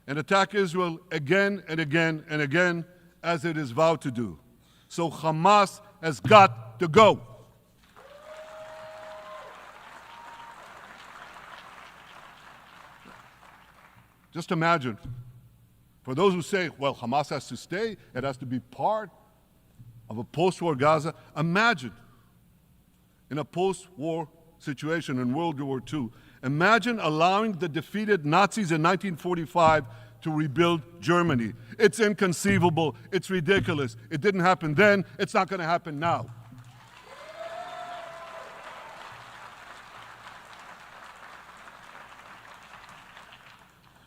and attack Israel again and again and again, as it is vowed to do. So Hamas has got to go. Just imagine, for those who say, well, Hamas has to stay, it has to be part of a post-war Gaza, imagine in a post-war situation in World War II, imagine allowing the defeated Nazis in 1945 to rebuild Germany. It's inconceivable, it's ridiculous. It didn't happen then, it's not going to happen now.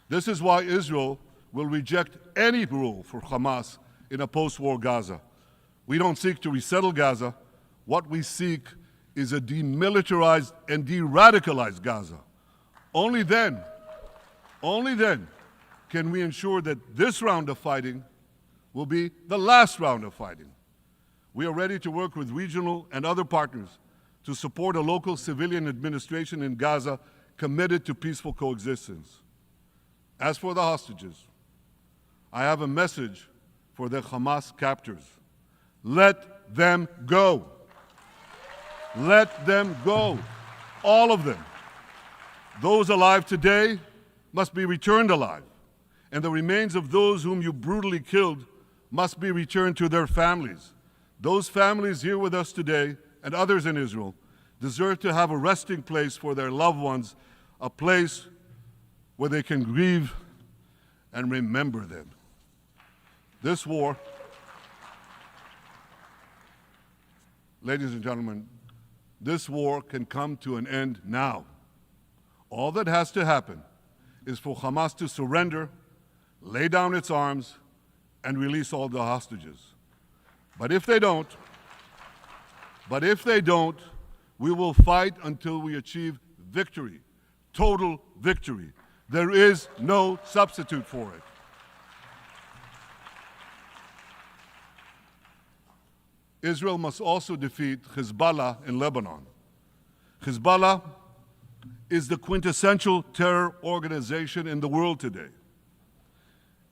This is why Israel will reject any rule for Hamas in a post-war Gaza. We don't seek to resettle Gaza. What we seek is a demilitarized and de-radicalized Gaza. Only then can we ensure that this round of fighting will be the last round of fighting. We are ready to work with regional and other partners to support a local civilian administration in Gaza committed to peaceful coexistence. As for the hostages, I have a message for the Hamas captors. Let them go. Let them go. All of them. Those alive today must be returned alive, and the remains of those whom you brutally killed must be returned to their families. Those families here with us today, and others in Israel, deserve to have a resting place for their loved ones, a place where they can grieve and remember them. This war Ladies and gentlemen, this war can come to an end now. All that has to happen is for Hamas to surrender, lay down its arms, and release all the hostages. But if they don't, we will fight until we achieve victory, total victory. There is no substitute for it. Israel must also defeat Hezbollah in Lebanon. Hezbollah is the quintessential terror organization in the world today.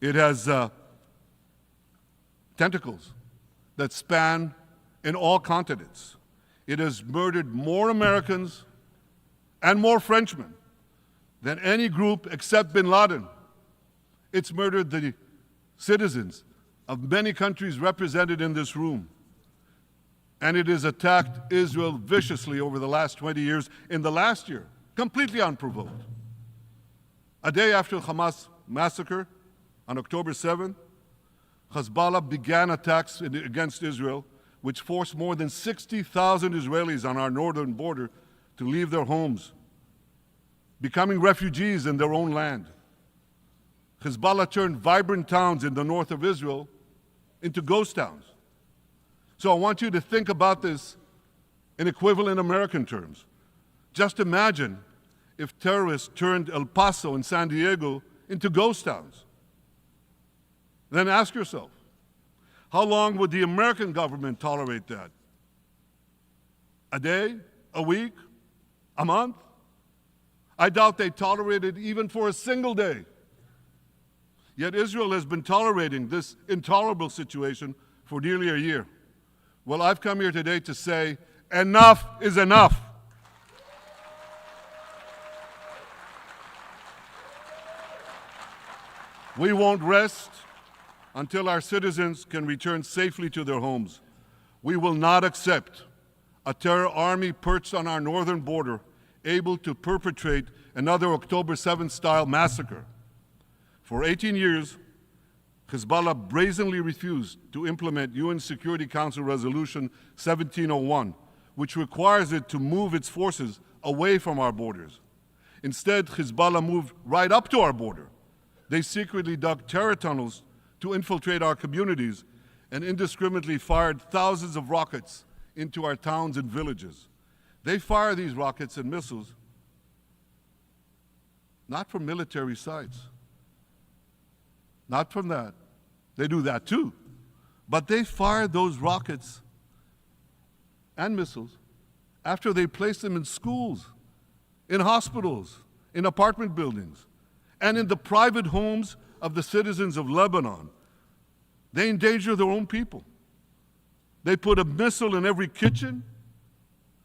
It has tentacles that span in all continents. It has murdered more Americans and more Frenchmen than any group except bin Laden. It's murdered the citizens of many countries represented in this room. And it has attacked Israel viciously over the last 20 years, in the last year, completely unprovoked. A day after Hamas massacre, on October 7th, Hezbollah began attacks against Israel, which forced more than 60,000 Israelis on our northern border to leave their homes, becoming refugees in their own land. Hezbollah turned vibrant towns in the north of Israel into ghost towns. So I want you to think about this in equivalent American terms. Just imagine if terrorists turned El Paso and San Diego into ghost towns. Then ask yourself, how long would the American government tolerate that? A day? A week? A month? I doubt they tolerate it even for a single day. Yet Israel has been tolerating this intolerable situation for nearly a year. Well, I've come here today to say, enough is enough. We won't rest until our citizens can return safely to their homes. We will not accept a terror army perched on our northern border, able to perpetrate another October 7th style massacre. For 18 years, Hezbollah brazenly refused to implement UN Security Council Resolution 1701, which requires it to move its forces away from our borders. Instead, Hezbollah moved right up to our border. They secretly dug terror tunnels to infiltrate our communities and indiscriminately fired thousands of rockets into our towns and villages. They fire these rockets and missiles not from military sites, not from that. They do that too. But they fire those rockets and missiles after they place them in schools, in hospitals, in apartment buildings, and in the private homes of the citizens of Lebanon. They endanger their own people. They put a missile in every kitchen,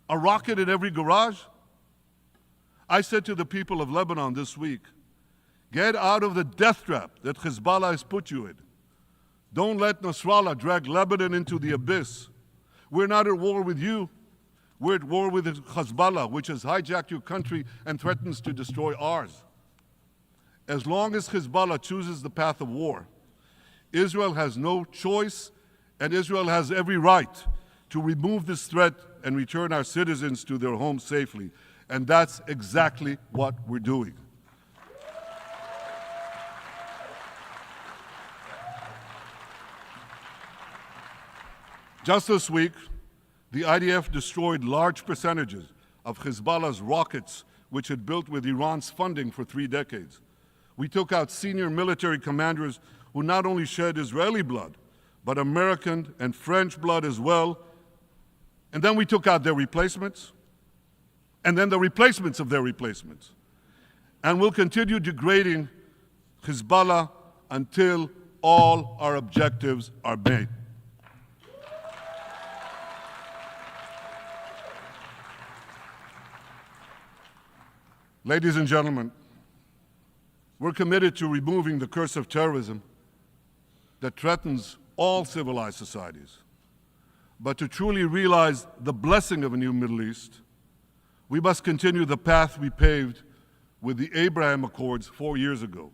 a rocket in every garage. I said to the people of Lebanon this week, get out of the death trap that Hezbollah has put you in. Don't let Nasrallah drag Lebanon into the abyss. We're not at war with you. We're at war with Hezbollah, which has hijacked your country and threatens to destroy ours. As long as Hezbollah chooses the path of war, Israel has no choice, and Israel has every right to remove this threat and return our citizens to their homes safely. And that's exactly what we're doing. Just this week, the IDF destroyed large percentages of Hezbollah's rockets, which had built with Iran's funding for 3 decades. We took out senior military commanders who not only shed Israeli blood, but American and French blood as well. And then we took out their replacements, and then the replacements of their replacements. And we'll continue degrading Hezbollah until all our objectives are met. Ladies and gentlemen, we're committed to removing the curse of terrorism that threatens all civilized societies. But to truly realize the blessing of a new Middle East, we must continue the path we paved with the Abraham Accords 4 years ago.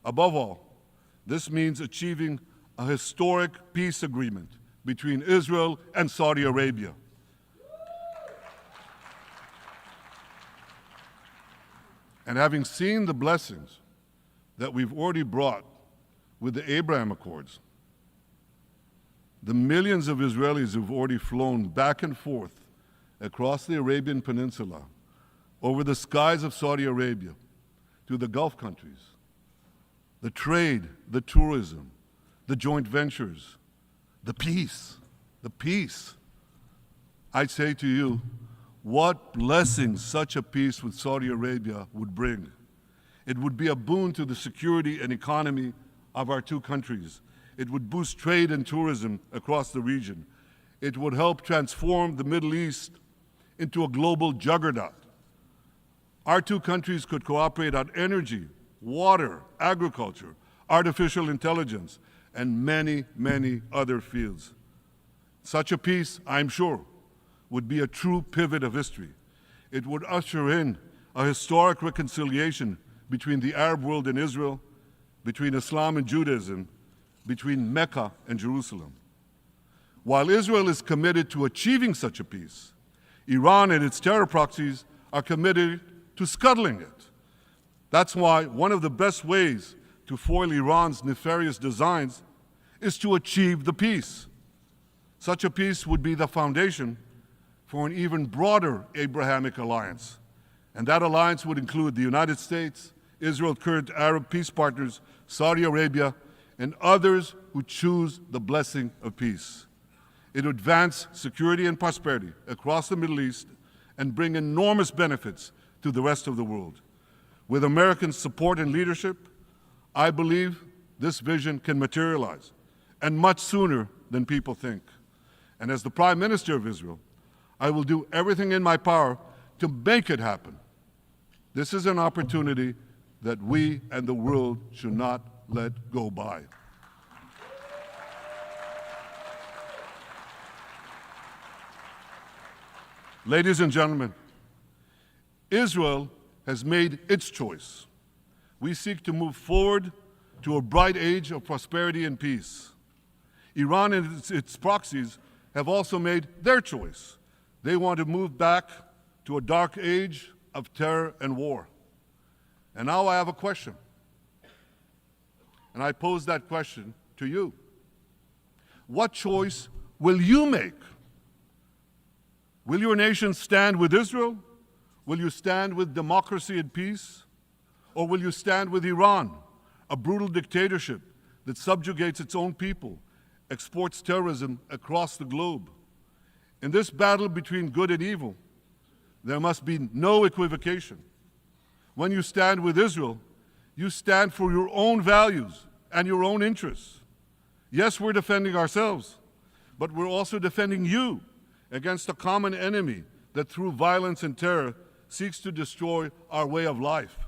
Above all, this means achieving a historic peace agreement between Israel and Saudi Arabia. And having seen the blessings that we've already brought with the Abraham Accords, the millions of Israelis who've already flown back and forth across the Arabian Peninsula, over the skies of Saudi Arabia, to the Gulf countries, the trade, the tourism, the joint ventures, the peace, I say to you, what blessings such a peace with Saudi Arabia would bring. It would be a boon to the security and economy of our two countries. It would boost trade and tourism across the region. It would help transform the Middle East into a global juggernaut. Our two countries could cooperate on energy, water, agriculture, artificial intelligence, and many, many other fields. Such a peace, I'm sure, would be a true pivot of history. It would usher in a historic reconciliation between the Arab world and Israel, between Islam and Judaism, between Mecca and Jerusalem. While Israel is committed to achieving such a peace, Iran and its terror proxies are committed to scuttling it. That's why one of the best ways to foil Iran's nefarious designs is to achieve the peace. Such a peace would be the foundation for an even broader Abrahamic alliance. And that alliance would include the United States, Israel's current Arab peace partners, Saudi Arabia, and others who choose the blessing of peace. It would advance security and prosperity across the Middle East and bring enormous benefits to the rest of the world. With American support and leadership, I believe this vision can materialize, and much sooner than people think. And as the Prime Minister of Israel, I will do everything in my power to make it happen. This is an opportunity that we and the world should not let go by. Ladies and gentlemen, Israel has made its choice. We seek to move forward to a bright age of prosperity and peace. Iran and its proxies have also made their choice. They want to move back to a dark age of terror and war. And now I have a question. And I pose that question to you. What choice will you make? Will your nation stand with Israel? Will you stand with democracy and peace? Or will you stand with Iran, a brutal dictatorship that subjugates its own people, exports terrorism across the globe? In this battle between good and evil, there must be no equivocation. When you stand with Israel, you stand for your own values and your own interests. Yes, we're defending ourselves, but we're also defending you against a common enemy that through violence and terror seeks to destroy our way of life.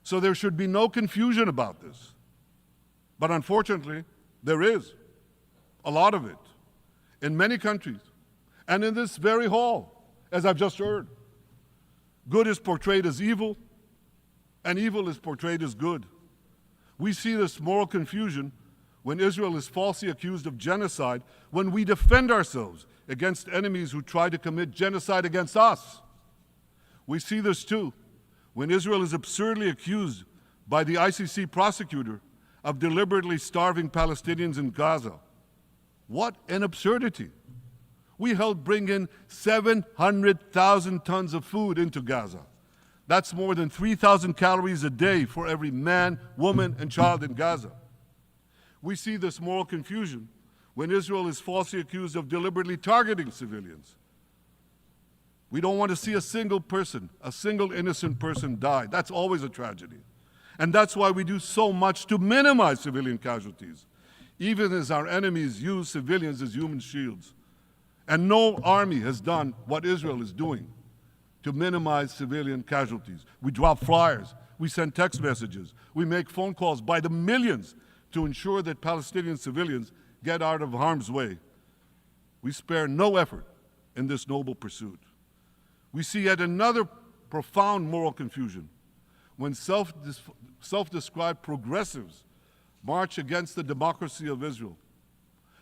So there should be no confusion about this. But unfortunately, there is a lot of it in many countries and in this very hall, as I've just heard. Good is portrayed as evil, and evil is portrayed as good. We see this moral confusion when Israel is falsely accused of genocide, when we defend ourselves against enemies who try to commit genocide against us. We see this too when Israel is absurdly accused by the ICC prosecutor of deliberately starving Palestinians in Gaza. What an absurdity. We helped bring in 700,000 tons of food into Gaza. That's more than 3,000 calories a day for every man, woman, and child in Gaza. We see this moral confusion when Israel is falsely accused of deliberately targeting civilians. We don't want to see a single person, a single innocent person die. That's always a tragedy. And that's why we do so much to minimize civilian casualties, even as our enemies use civilians as human shields. And no army has done what Israel is doing to minimize civilian casualties. We drop flyers, we send text messages, we make phone calls by the millions to ensure that Palestinian civilians get out of harm's way. We spare no effort in this noble pursuit. We see yet another profound moral confusion when self-described progressives march against the democracy of Israel.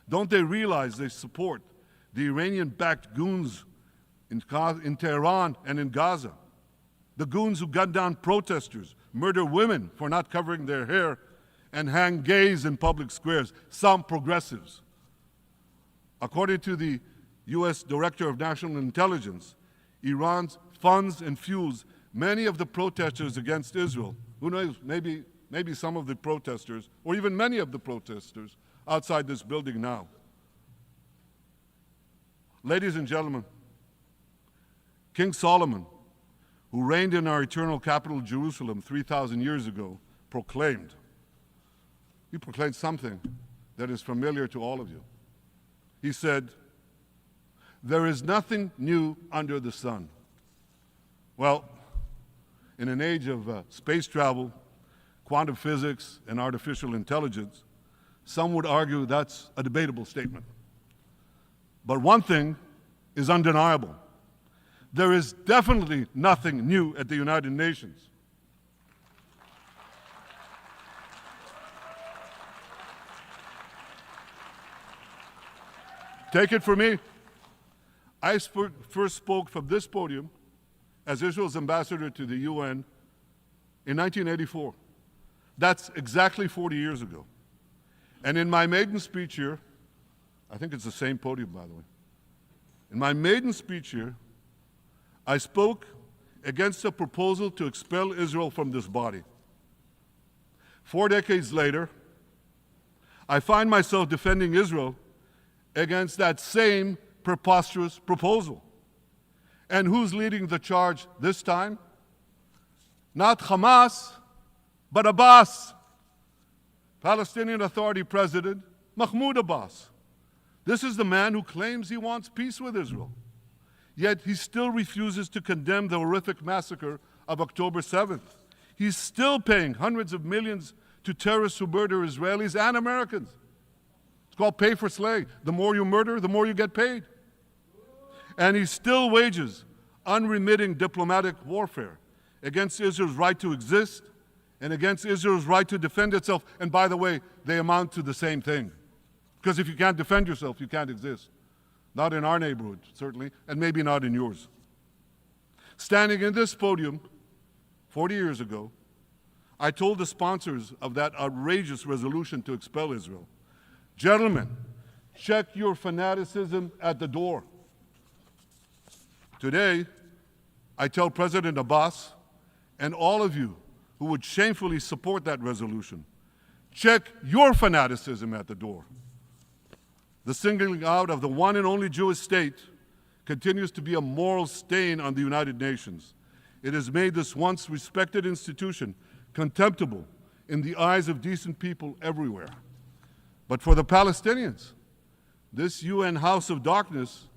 Don't they realize they support the Iranian-backed goons in Tehran and in Gaza? the goons who gun down protesters, murder women for not covering their hair, and hang gays in public squares, some progressives. According to the U.S. Director of National Intelligence, Iran funds and fuels many of the protesters against Israel. Who knows, maybe some of the protesters, or even many of the protesters outside this building now. Ladies and gentlemen, King Solomon, who reigned in our eternal capital, Jerusalem, 3,000 years ago, proclaimed something that is familiar to all of you. He said, "There is nothing new under the sun." Well, in an age of space travel, quantum physics, and artificial intelligence, some would argue that's a debatable statement. But one thing is undeniable. There is definitely nothing new at the United Nations. Take it from me. I first spoke from this podium as Israel's ambassador to the UN in 1984. That's exactly 40 years ago. And in my maiden speech here, I think it's the same podium, by the way. In my maiden speech here, I spoke against a proposal to expel Israel from this body. 4 decades later, I find myself defending Israel against that same preposterous proposal. And who's leading the charge this time? Not Hamas, but Abbas, Palestinian Authority President Mahmoud Abbas. This is the man who claims he wants peace with Israel. Yet he still refuses to condemn the horrific massacre of October 7th. He's still paying hundreds of millions to terrorists who murder Israelis and Americans. It's called pay for slay. The more you murder, the more you get paid. And he still wages unremitting diplomatic warfare against Israel's right to exist and against Israel's right to defend itself. And by the way, they amount to the same thing. Because if you can't defend yourself, you can't exist. Not in our neighborhood, certainly, and maybe not in yours. Standing in this podium 40 years ago, I told the sponsors of that outrageous resolution to expel Israel, "Gentlemen, check your fanaticism at the door." Today, I tell President Abbas and all of you who would shamefully support that resolution, check your fanaticism at the door. The singling out of the one and only Jewish state continues to be a moral stain on the United Nations. It has made this once respected institution contemptible in the eyes of decent people everywhere. But for the Palestinians, this UN House of Darkness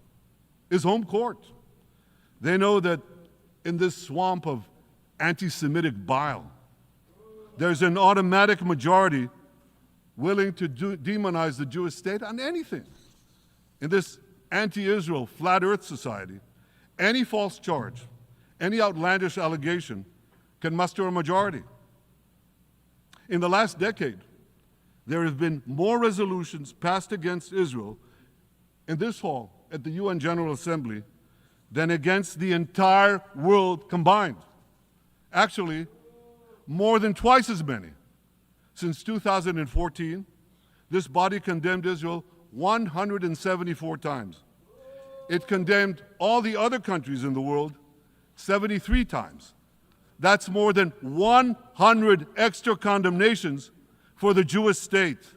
is home court. They know that in this swamp of anti-Semitic bile, there's an automatic majority willing to demonize the Jewish state on anything. In this anti-Israel, flat earth society, any false charge, any outlandish allegation can muster a majority. In the last decade, there have been more resolutions passed against Israel in this hall at the UN General Assembly than against the entire world combined. Actually, more than twice as many. Since 2014, this body condemned Israel 174 times. It condemned all the other countries in the world 73 times. That's more than 100 extra condemnations for the Jewish state.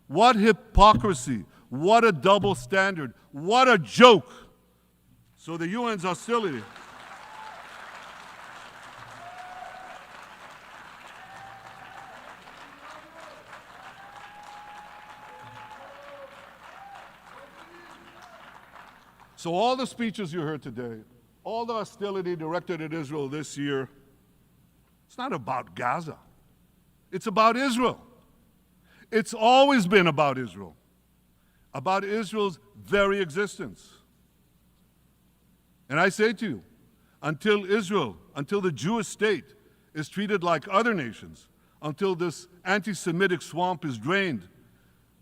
What hypocrisy, what a double standard, what a joke. So the UN's hostility So all the speeches you heard today, all the hostility directed at Israel this year, it's not about Gaza. It's about Israel. It's always been about Israel's very existence. And I say to you, until Israel, until the Jewish state is treated like other nations, until this anti-Semitic swamp is drained,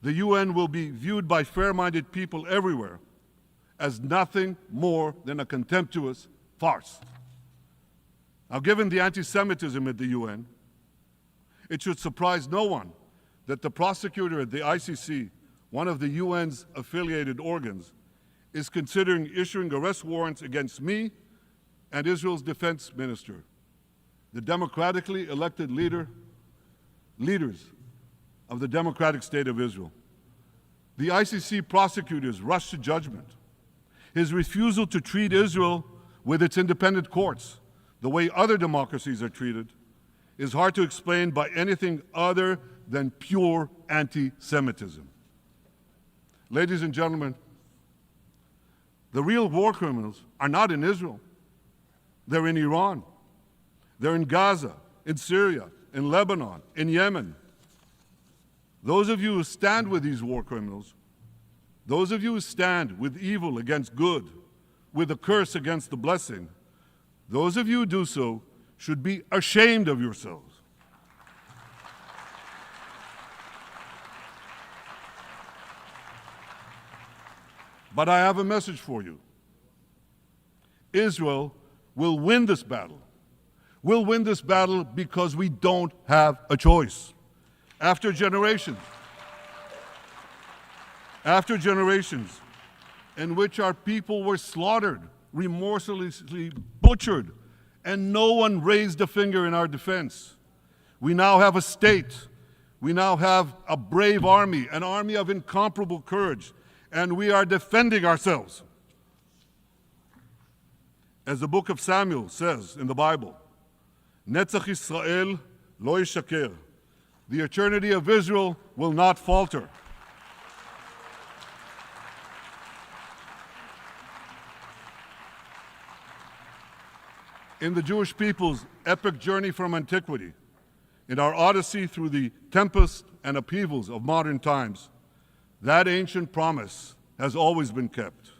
the UN will be viewed by fair-minded people everywhere as nothing more than a contemptuous farce. Now, given the anti-Semitism at the UN, it should surprise no one that the prosecutor at the ICC, one of the UN's affiliated organs, is considering issuing arrest warrants against me and Israel's defense minister, the democratically elected leaders of the democratic state of Israel. The ICC prosecutors rushed to judgment. His refusal to treat Israel with its independent courts the way other democracies are treated is hard to explain by anything other than pure anti-Semitism. Ladies and gentlemen, the real war criminals are not in Israel. They're in Iran. They're in Gaza, in Syria, in Lebanon, in Yemen. Those of you who stand with these war criminals, those of you who stand with evil against good, with a curse against the blessing, those of you who do so should be ashamed of yourselves. But I have a message for you. Israel will win this battle. We'll win this battle because we don't have a choice. After generations in which our people were slaughtered, remorselessly butchered, and no one raised a finger in our defense, we now have a state. We now have a brave army, an army of incomparable courage, and we are defending ourselves. As the book of Samuel says in the Bible, Netzach Yisrael lo yishaker. The eternity of Israel will not falter. In the Jewish people's epic journey from antiquity, in our odyssey through the tempest and upheavals of modern times, that ancient promise has always been kept,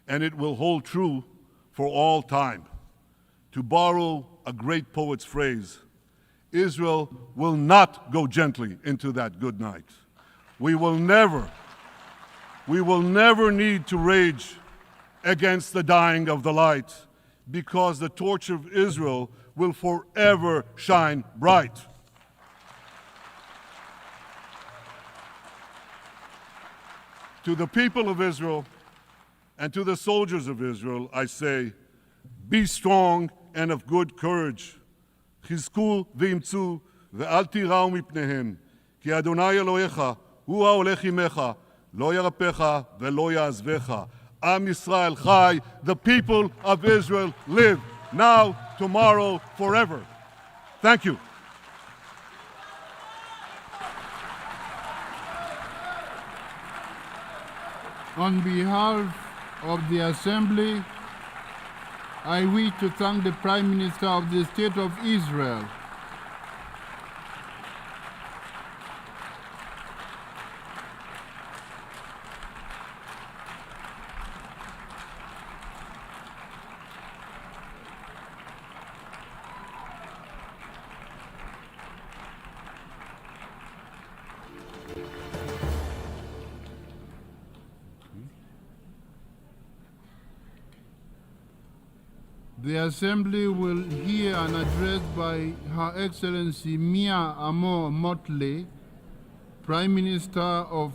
and it will hold true for all time. To borrow a great poet's phrase, Israel will not go gently into that good night. We will never need to rage against the dying of the light, because the torch of Israel will forever shine bright. To the people of Israel and to the soldiers of Israel, I say, be strong and of good courage. חזקו ואמצו ואל תיראו מפניהם, כי אדוני אלוהיך הוא ההולך עמך, לא ירפך ולא יעזבך. Am Yisrael Chai, the people of Israel live now, tomorrow, forever. Thank you. On behalf of the Assembly, I wish to thank the Prime Minister of the State of Israel, The Assembly will hear an address by Her Excellency Mia Amo Motley, Prime Minister of